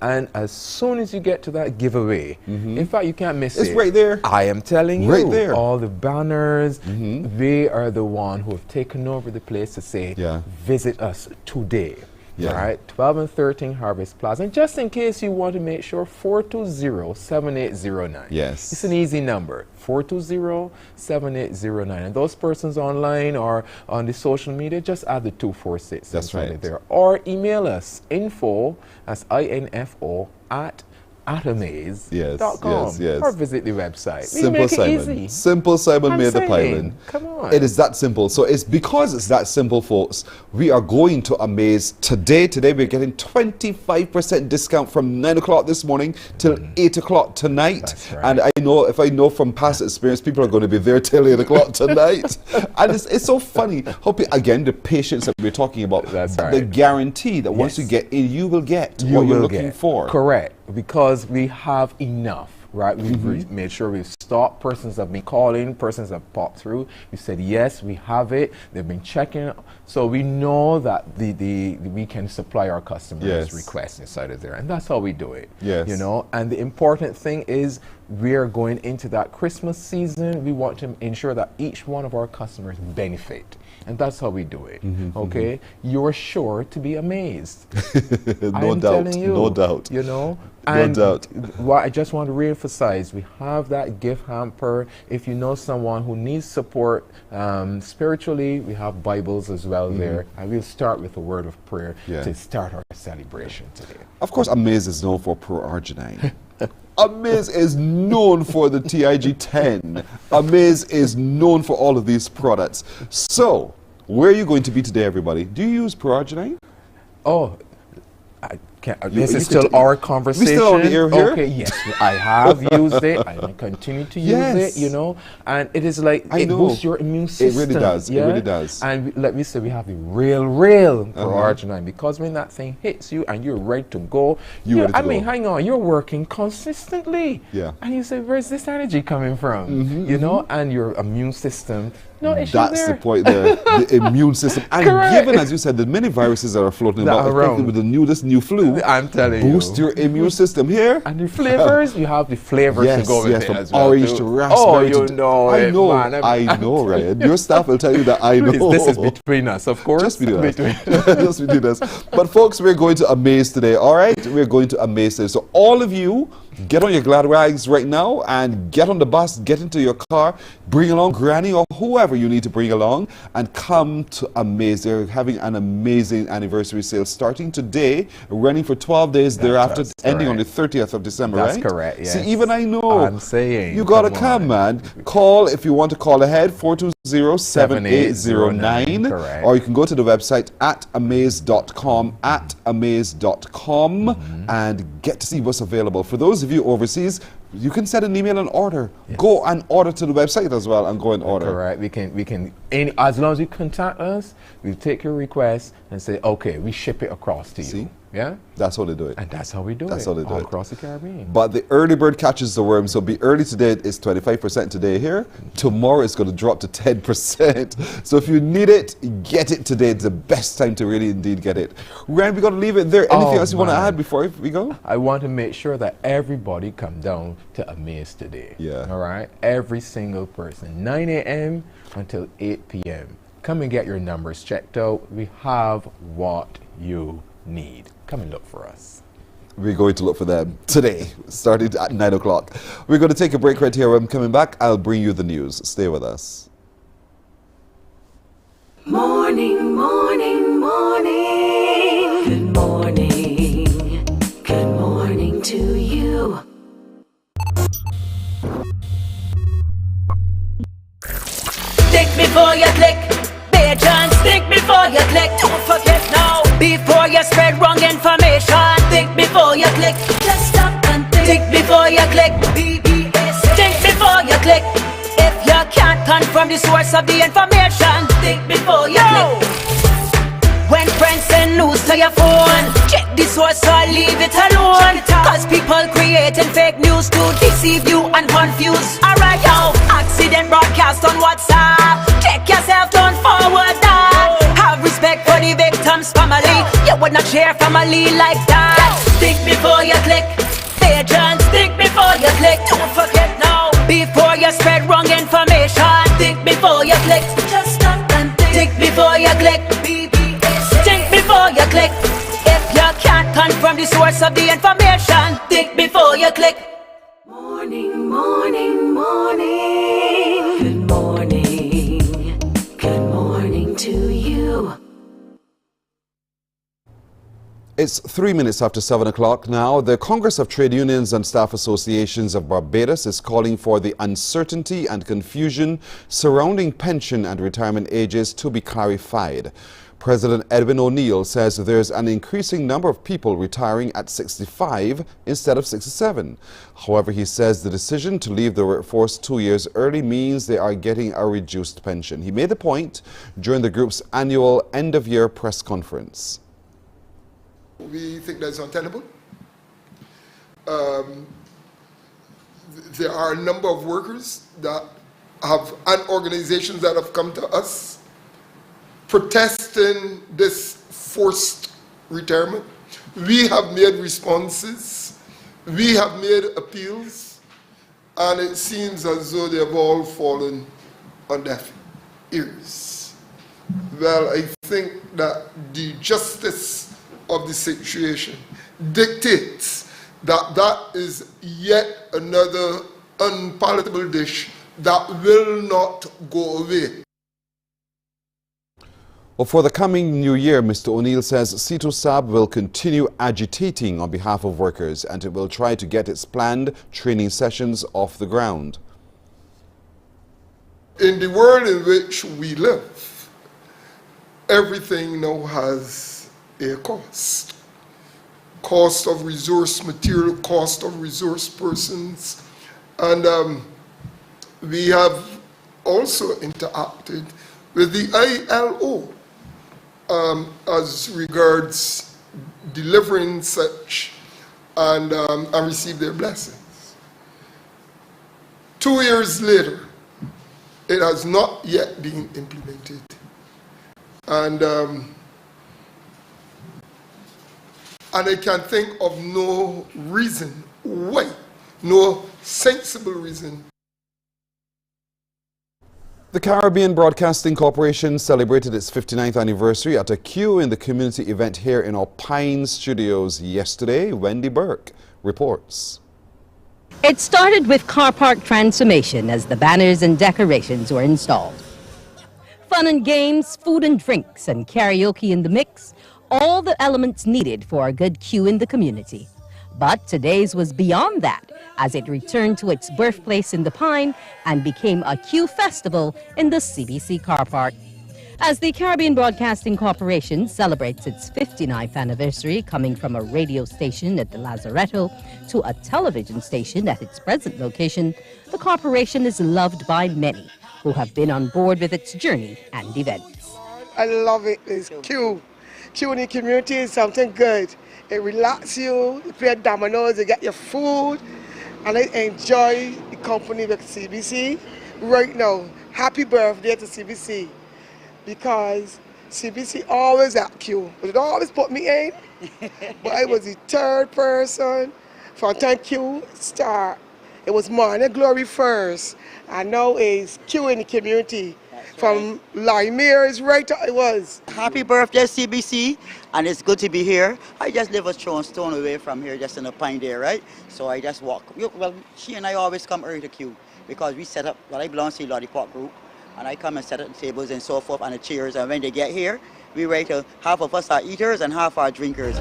And as soon as you get to that giveaway, in fact, you can't miss it. It's right there. I am telling you. Right there. All the banners, they are the one who have taken over the place to say, visit us today. All right, 12 and 13 Harvest Plaza. And just in case you want to make sure, 420-7809. Yes. It's an easy number, 420-7809. And those persons online or on the social media, just add the 246. That's right. There. Or email us, info, that's info, at Amaze.com or visit the website. Simple Simon. Simple Simon made the piling. Come on. It is that simple. So it's because it's that simple, folks. We are going to Amaze today. Today we're getting 25% discount from 9 o'clock this morning till 8 o'clock tonight. That's right. And I know, if I know from past experience, people are going to be there till 8 o'clock tonight. And it's so funny. Again, the patience that we're talking about. That's right. The guarantee that once you get in, you will get what you're looking for. Correct. Because we have enough, right? We've made sure we've stopped. Persons have been calling, persons have popped through. We said, yes, we have it. They've been checking. So we know that we can supply our customers' requests inside of there. And that's how we do it. Yes. You know, and the important thing is we are going into that Christmas season. We want to ensure that each one of our customers benefit. And that's how we do it. Okay? You're sure to be amazed. No doubt. No doubt. You know? No doubt. What I just want to reemphasize, we have that gift hamper. If you know someone who needs support spiritually, we have Bibles as well there. And we'll start with a word of prayer to start our celebration today. Of course, Amaze is known for pro-arginine. Amaze is known for the TIG10. Amaze is known for all of these products. So, where are you going to be today, everybody? Do you use Promotional? Oh, this is still our conversation. We still on the air here? Okay, yes, I have used it. I will continue to use it, you know. And it is like, it boosts your immune system. It really does. Yeah? It really does. And let me say, we have the real Promotional, because when that thing hits you and you're ready to go, I mean, hang on, you're working consistently. Yeah. And you say, where's this energy coming from? You know, and your immune system, no issue That's there. the point there, the immune system. And given, as you said, the many viruses that are floating about, especially with this new flu, I'm telling you. Boost your immune system here. And the flavors, you have the flavors to go with it from as well. orange to raspberry. Oh, you know I it, know, man. I know, Ryan. Your staff will tell you that I know. This is between us, of course. Just between us. Just between us. But folks, we're going to Amaze today, all right? We're going to Amaze today. So all of you, get on your glad rags right now and get on the bus, get into your car, bring along Granny or whoever you need to bring along and come to Amaze. They're having an amazing anniversary sale starting today, running for 12 days thereafter, ending on the 30th of December, That's right? correct, yes. See, even I know. I'm saying. You got to come, man. Call if you want to call ahead, 420-7809. Correct. Or you can go to the website at amaze.com, and get to see what's available. For those of you overseas, you can send an email and order. Yes. Go and order to the website as well and go and order. Correct. We can, as long as you contact us, we take your request and say, okay, we ship it across to you. See? Yeah? That's how they do it. And that's how we do it. That's how they do it. Across the Caribbean. But the early bird catches the worm. So be early today. It's 25% today here. Tomorrow it's going to drop to 10%. So if you need it, get it today. It's the best time to really indeed get it. Ryan, we got to leave it there. Anything else you want to add before we go? I want to make sure that everybody come down to Amaze today. Yeah. All right? Every single person. 9 a.m. until 8 p.m. Come and get your numbers checked out. We have what you need. Come and look for us. We're going to look for them today, starting at 9 o'clock. We're going to take a break right here. When I'm coming back, I'll bring you the news. Stay with us. Morning, morning, morning. Good morning. Good morning to you. Think before you click. Pigeons, think before you click. Don't forget now. Before you spread wrong information, think before you click. Just stop and think before you click. BBS. Think before you click. If you can't confirm the source of the information, think before you click. When friends send news to your phone, check the source or leave it alone. Cause people creating fake news to deceive you and confuse. Alright yo, accident broadcast on WhatsApp. Check yourself, don't forward that. Have respect for the victim's family. You would not share family like that. Think before you click. Pigeons, think before you click. Don't forget now. Before you spread wrong information, think before you click. Just stop and think before you click. Think before you click. If you can't confirm the source of the information, think before you click. Morning, morning, morning. Good morning. Good morning to you. It's 3 minutes after 7 o'clock now. The Congress of Trade Unions and Staff Associations of Barbados is calling for the uncertainty and confusion surrounding pension and retirement ages to be clarified. President Edwin O'Neill says there's an increasing number of people retiring at 65 instead of 67. However, he says the decision to leave the workforce 2 years early means they are getting a reduced pension. He made the point during the group's annual end-of-year press conference. We think that's untenable. There are a number of workers that have, and organizations that have come to us protesting this forced retirement. We have made responses, we have made appeals, and it seems as though they have all fallen on deaf ears. Well, I think that the justice of the situation dictates that that is yet another unpalatable dish that will not go away. Well, for the coming new year, Mr. O'Neill says CITOSAB will continue agitating on behalf of workers and it will try to get its planned training sessions off the ground. In the world in which we live, everything now has a cost. Cost of resource material, cost of resource persons, and we have also interacted with the ILO as regards delivering such and receive their blessings. 2 years later, it has not yet been implemented. And I can think of no reason why, no sensible reason. The Caribbean Broadcasting Corporation celebrated its 59th anniversary at a Q in the community event here in our Pine Studios yesterday. Wendy Burke reports. It started with car park transformation as the banners and decorations were installed. Fun and games, food and drinks, and karaoke in the mix, all the elements needed for a good Q in the community. But today's was beyond that, as it returned to its birthplace in the Pine and became a Q festival in the CBC car park. As the Caribbean Broadcasting Corporation celebrates its 59th anniversary, coming from a radio station at the Lazaretto to a television station at its present location, the corporation is loved by many who have been on board with its journey and events. I love it. It's Q. Q in the community is something good. It relaxes you, you play dominoes, you get your food, and I enjoy the company with CBC. Right now, happy birthday to CBC, because CBC always at Q, but it always put me in. But I was the third person from time Q start. It was Morning Glory first, and now it's Q in the community. From Limeers right to it was. Happy birthday, CBC, and it's good to be here. I just live a stone away from here, just in a pine there, right? So I just walk. Well, she and I always come early to Q because we set up, well, I belong to the Lollipop group, and I come and set up the tables and so forth and the chairs, and when they get here, we ready to, half of us are eaters and half are drinkers.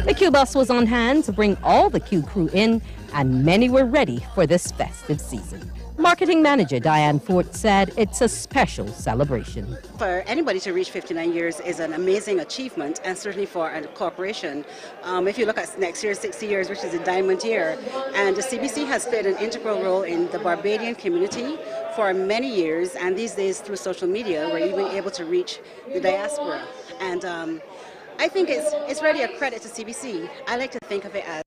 The Q bus was on hand to bring all the Q crew in, and many were ready for this festive season. Marketing manager Diane Fort said it's a special celebration. For anybody to reach 59 years is an amazing achievement, and certainly for a corporation. If you look at next year, 60 years, which is a diamond year, and the CBC has played an integral role in the Barbadian community for many years, and these days through social media, we're even able to reach the diaspora. And I think it's really a credit to CBC. I like to think of it as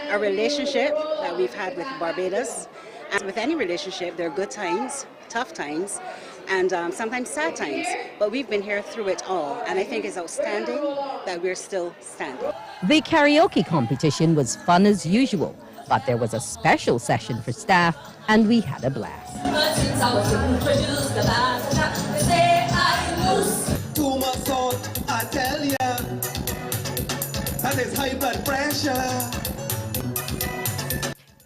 a relationship that we've had with Barbados. And with any relationship, there are good times, tough times, and sometimes sad times. But we've been here through it all, and I think it's outstanding that we're still standing. The karaoke competition was fun as usual, but there was a special session for staff, and we had a blast. Too much salt, I tell ya, and it's high blood pressure.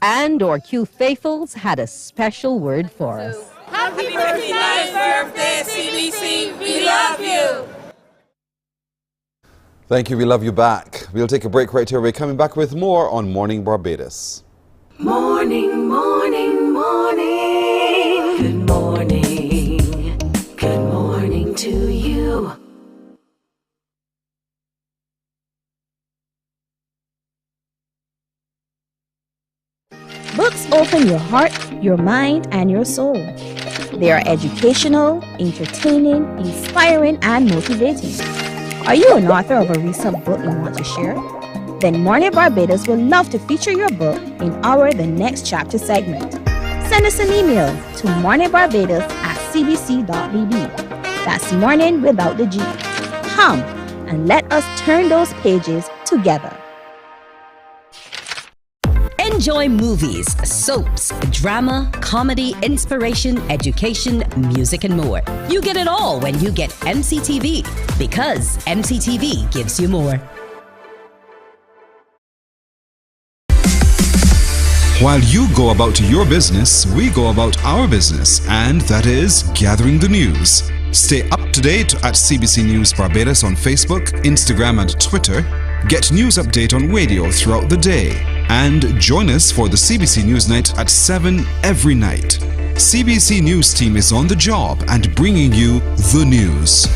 And our Q faithfuls had a special word for us. Happy 59th birthday, CBC. We love you. Thank you. We love you back. We'll take a break right here. We're coming back with more on Morning Barbados. Morning, morning, morning. Good morning. Good morning to you. Books open your heart, your mind, and your soul. They are educational, entertaining, inspiring, and motivating. Are you an author of a recent book you want to share? Then Mornin Barbados would love to feature your book in our The Next Chapter segment. Send us an email to morninbarbados@cbc.bb. That's morning without the G. Come and let us turn those pages together. Enjoy movies, soaps, drama, comedy, inspiration, education, music, and more. You get it all when you get MCTV, because MCTV gives you more. While you go about your business, we go about our business, and that is gathering the news. Stay up to date at CBC News Barbados on Facebook, Instagram, and Twitter. Get news update on radio throughout the day. And join us for the CBC News Night at 7 every night. CBC News team is on the job and bringing you the news.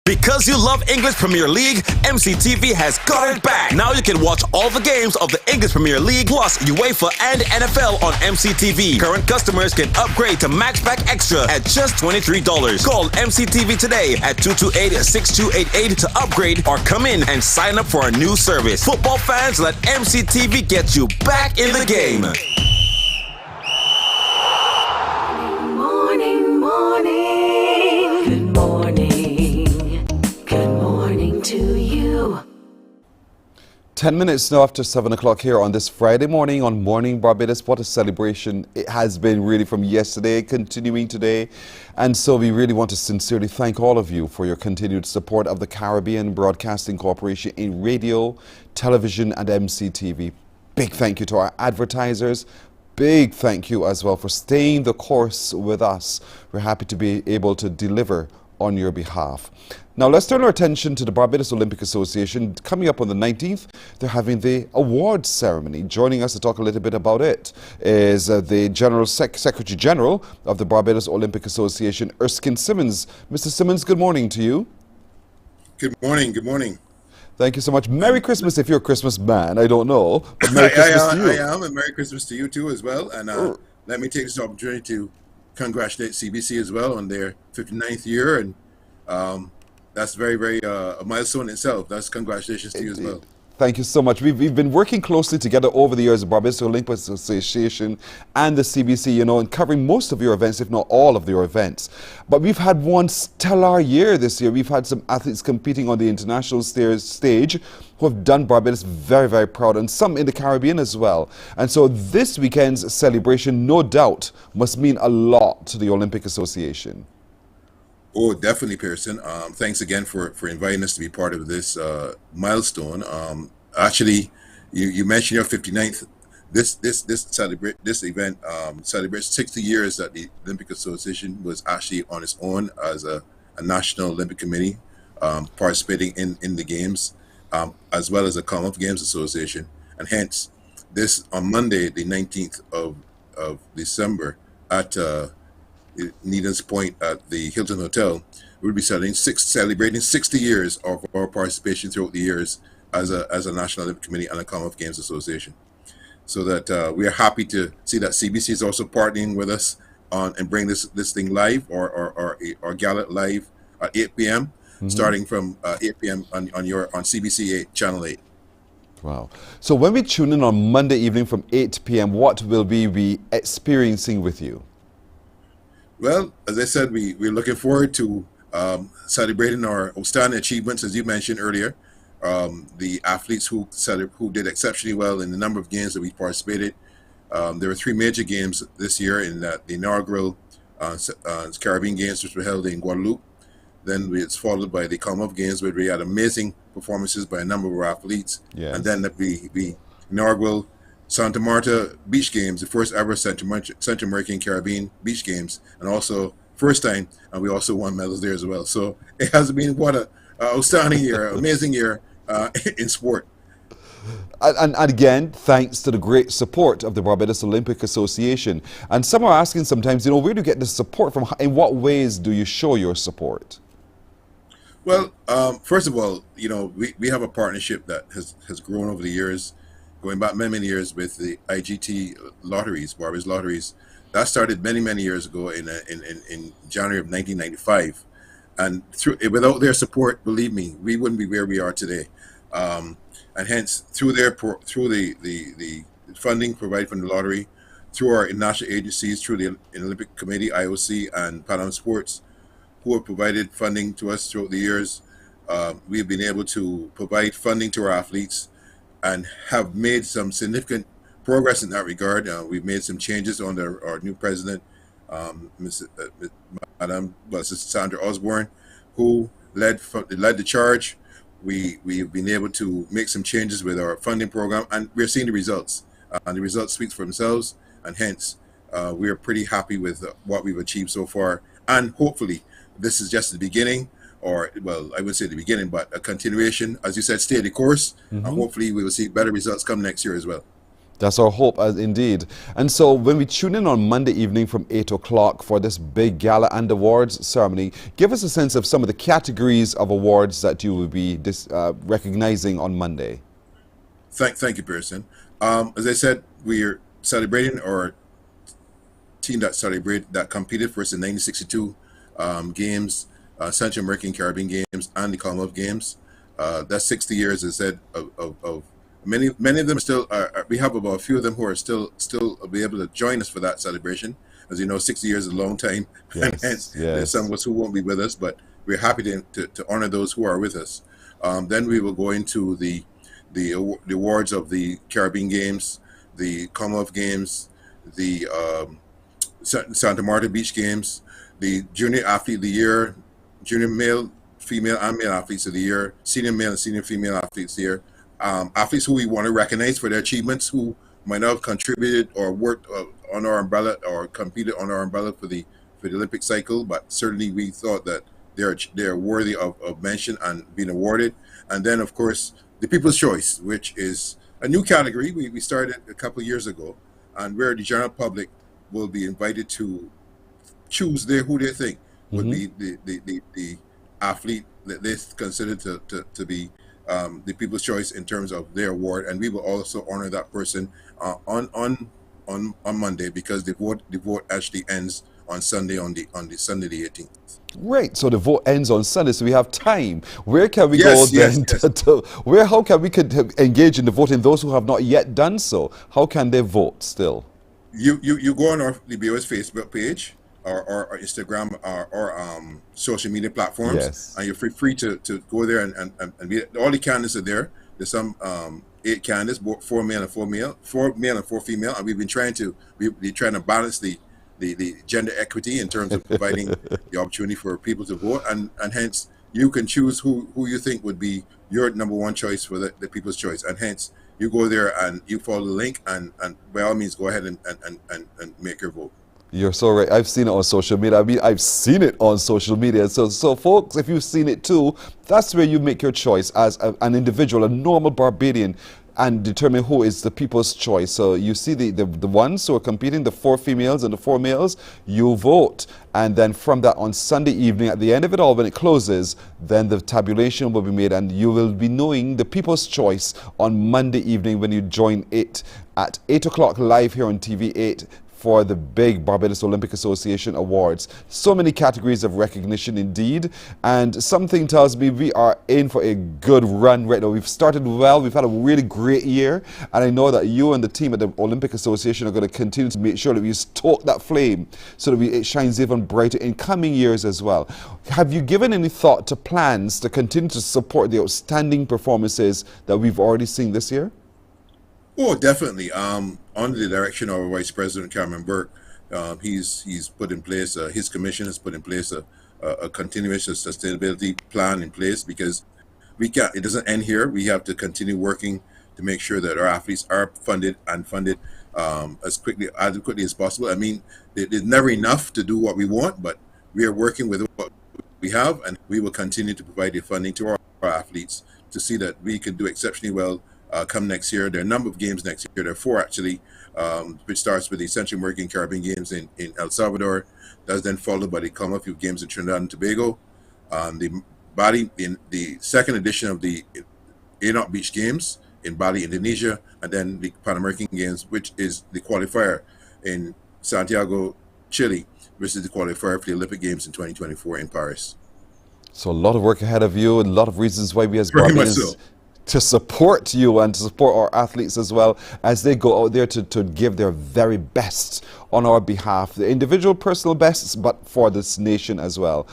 Because you love English Premier League, MCTV has got it back. Now you can watch all the games of the English Premier League plus UEFA and NFL on MCTV. Current customers can upgrade to Max Pack Extra at just $23. Call MCTV today at 228-6288 to upgrade or come in and sign up for our new service. Football fans, let MCTV get you back in the game. Morning, morning. Good morning. Good morning to you. 10 minutes now after 7 o'clock here on this Friday morning on Morning Barbados. What a celebration it has been really from yesterday, continuing today. And so we really want to sincerely thank all of you for your continued support of the Caribbean Broadcasting Corporation in radio, television and MCTV. Big thank you to our advertisers. Big thank you as well for staying the course with us. We're happy to be able to deliver on your behalf. Now let's turn our attention to the Barbados Olympic Association. Coming up on the 19th, they're having the awards ceremony. Joining us to talk a little bit about it is the Secretary General of the Barbados Olympic Association, Erskine Simmons. Mr. Simmons, good morning to you. Good morning, good morning. Thank you so much. Merry Christmas if you're a Christmas man. I don't know, but Merry Christmas to you. I am, and Merry Christmas to you too as well. And let me take this opportunity to congratulate CBC as well on their 59th year, and that's very, very a milestone in itself. That's congratulations to you as well. Thank you so much. We've been working closely together over the years, the Barbados Olympic Association and the CBC, you know, and covering most of your events, if not all of your events. But we've had one stellar year this year. We've had some athletes competing on the international stage who have done Barbados very, very proud, and some in the Caribbean as well. And so this weekend's celebration, no doubt, must mean a lot to the Olympic Association. Oh, definitely, Pearson. Thanks again for inviting us to be part of this milestone. Actually, you mentioned your 59th. This event celebrates 60 years that the Olympic Association was actually on its own as a national Olympic committee, participating in the games, as well as the Commonwealth Games Association. And hence, this on Monday, the 19th of December, at Needham's Point at the Hilton Hotel, we'll be celebrating 60 years of our participation throughout the years as a National Olympic Committee and a Commonwealth Games Association. So that we are happy to see that CBC is also partnering with us on and bring this thing live or gala live at 8 p.m. Starting from 8 p.m. on CBC 8 Channel 8. Wow. So when we tune in on Monday evening from 8 p.m., what will we be experiencing with you? Well, as I said, we're looking forward to celebrating our outstanding achievements, as you mentioned earlier. The athletes who did exceptionally well in the number of games that we participated. There were 3 major games this year in the inaugural Caribbean Games, which were held in Guadeloupe. Then it's followed by the Commonwealth Games, where we had amazing performances by a number of our athletes. Yes. And then the inaugural Santa Marta Beach Games, the first ever Central American Caribbean Beach Games, and also first time, and we also won medals there as well. So it has been what a outstanding year, amazing year in sport. And again, thanks to the great support of the Barbados Olympic Association. And some are asking sometimes, you know, where do you get the support from? In what ways do you show your support? Well, first of all, you know, we have a partnership that has grown over the years, going back many years with the IGT lotteries, Barbados Lotteries. That started many years ago in January of 1995. And without their support, believe me, we wouldn't be where we are today. And hence, through the funding provided from the lottery, through our national agencies, through the Olympic Committee, IOC, and Pan Am Sports, who have provided funding to us throughout the years, we've been able to provide funding to our athletes and have made some significant progress in that regard. We've made some changes under our new president, Madam Sandra Osborne, who led the charge we've been able to make some changes with our funding program, and we're seeing the results. And the results speak for themselves, and hence we are pretty happy with what we've achieved so far. And hopefully, this is just the beginning, or well, I wouldn't say the beginning, but a continuation. As you said, stay the course, and hopefully we will see better results come next year as well. That's our hope, indeed. And so when we tune in on Monday evening from 8 o'clock for this big gala and awards ceremony, give us a sense of some of the categories of awards that you will be recognizing on Monday. Thank you, Pearson. As I said, we are celebrating our team that competed for us in 1962 games, Central American Caribbean Games, and the Commonwealth Games. That's 60 years, as I said, of many of them still are. We have about a few of them who are still be able to join us for that celebration. As you know, 60 years is a long time. Yes, And hence, there's some of us who won't be with us, but we're happy to honor those who are with us. Then we will go into the awards of the Caribbean Games, the Commonwealth Games, the Santa Marta Beach Games, the Junior Athlete of the Year, Junior Male, Female, and Male Athletes of the Year, Senior Male and Senior Female Athletes of the Year. Athletes who we want to recognize for their achievements, who might not have contributed or worked on our umbrella or competed on our umbrella for the Olympic cycle, but certainly we thought that they're worthy of mention and being awarded. And then, of course, the People's Choice, which is a new category we started a couple of years ago, and where the general public will be invited to choose who they think would be the athlete that they consider to be the People's Choice in terms of their award, and we will also honor that person on Monday, because the vote actually ends on Sunday, on the Sunday the 18th. Right, so the vote ends on Sunday, so we have time. Where can we go then? How can we engage in the voting? Those who have not yet done so, how can they vote still? You go on the BOS Facebook page or Instagram or social media platforms, and you're free to go there and be, all the candidates are there. There's some 8 candidates, 4 male and 4 female, and we've been trying to balance the gender equity in terms of providing the opportunity for people to vote, and hence you can choose who you think would be your number one choice for the People's Choice, and hence you go there and you follow the link, and by all means go ahead and make your vote. You're so right. I've seen it on social media. I mean, I've seen it on social media. So folks, if you've seen it too, that's where you make your choice as an individual, a normal Barbadian, and determine who is the People's Choice. So you see the ones who are competing, the 4 females and the 4 males, you vote. And then from that, on Sunday evening, at the end of it all, when it closes, then the tabulation will be made, and you will be knowing the People's Choice on Monday evening when you join it at 8 o'clock live here on TV8 for the big Barbados Olympic Association Awards. So many categories of recognition indeed, and something tells me we are in for a good run right now. We've started well, we've had a really great year, and I know that you and the team at the Olympic Association are going to continue to make sure that we stoke that flame so that it shines even brighter in coming years as well. Have you given any thought to plans to continue to support the outstanding performances that we've already seen this year? Oh, definitely. Under the direction of our Vice President Cameron Burke, he's put in place, his commission has put in place a continuous sustainability plan in place, because it doesn't end here. We have to continue working to make sure that our athletes are funded as adequately as possible. I mean, there's never enough to do what we want, but we are working with what we have, and we will continue to provide the funding to our athletes to see that we can do exceptionally well come next year. There are a number of games next year. There are 4 actually, which starts with the Central American Caribbean Games in El Salvador. That's then followed by the Commonwealth Games in Trinidad and Tobago. The second edition of the Enoch Beach Games in Bali, Indonesia, and then the Pan American Games, which is the qualifier in Santiago, Chile, which is the qualifier for the Olympic Games in 2024 in Paris. So a lot of work ahead of you, and a lot of reasons why we as Barbadians to support you and to support our athletes as well as they go out there to give their very best on our behalf, the individual personal bests, but for this nation as well.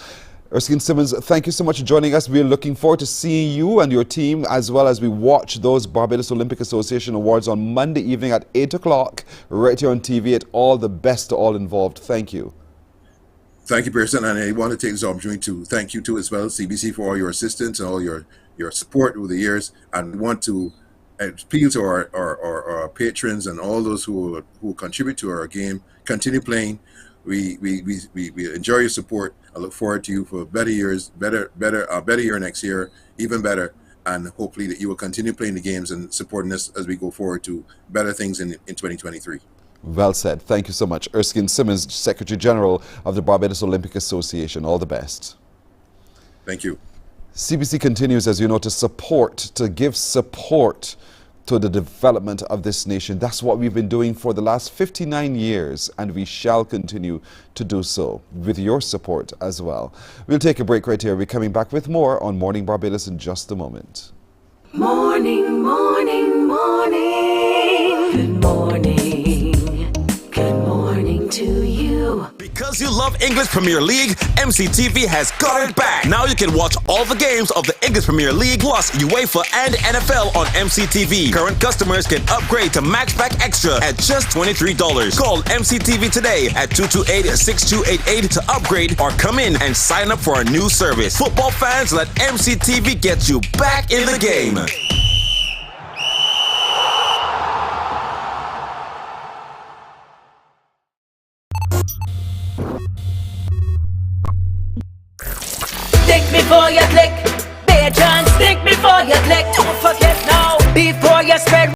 Erskine Simmons, thank you so much for joining us. We're looking forward to seeing you and your team as well as we watch those Barbados Olympic Association Awards on Monday evening at 8 o'clock right here on TV8. All the best to all involved. Thank you. Thank you, Pearson, and I want to take this opportunity to thank you too as well, CBC, for all your assistance and all your your support over the years, and we want to appeal to our patrons and all those who contribute to our game. Continue playing. We enjoy your support. I look forward to you for better years, better year next year, even better, and hopefully that you will continue playing the games and supporting us as we go forward to better things in 2023. Well said. Thank you so much. Erskine Simmons, Secretary General of the Barbados Olympic Association. All the best. Thank you. CBC continues, as you know, to give support to the development of this nation. That's what we've been doing for the last 59 years, and we shall continue to do so with your support as well. We'll take a break right here. We're coming back with more on Morning Barbados in just a moment. Morning, morning, morning. Good morning. Good morning to you. Because you love English Premier League, MCTV has got it back. Now you can watch all the games of the English Premier League plus UEFA and NFL on MCTV. Current customers can upgrade to Max Pack Extra at just $23. Call MCTV today at 228-6288 to upgrade or come in and sign up for our new service. Football fans, let MCTV get you back in the game. Think before you click. Patrons, think before you click. Don't forget now. Before you spread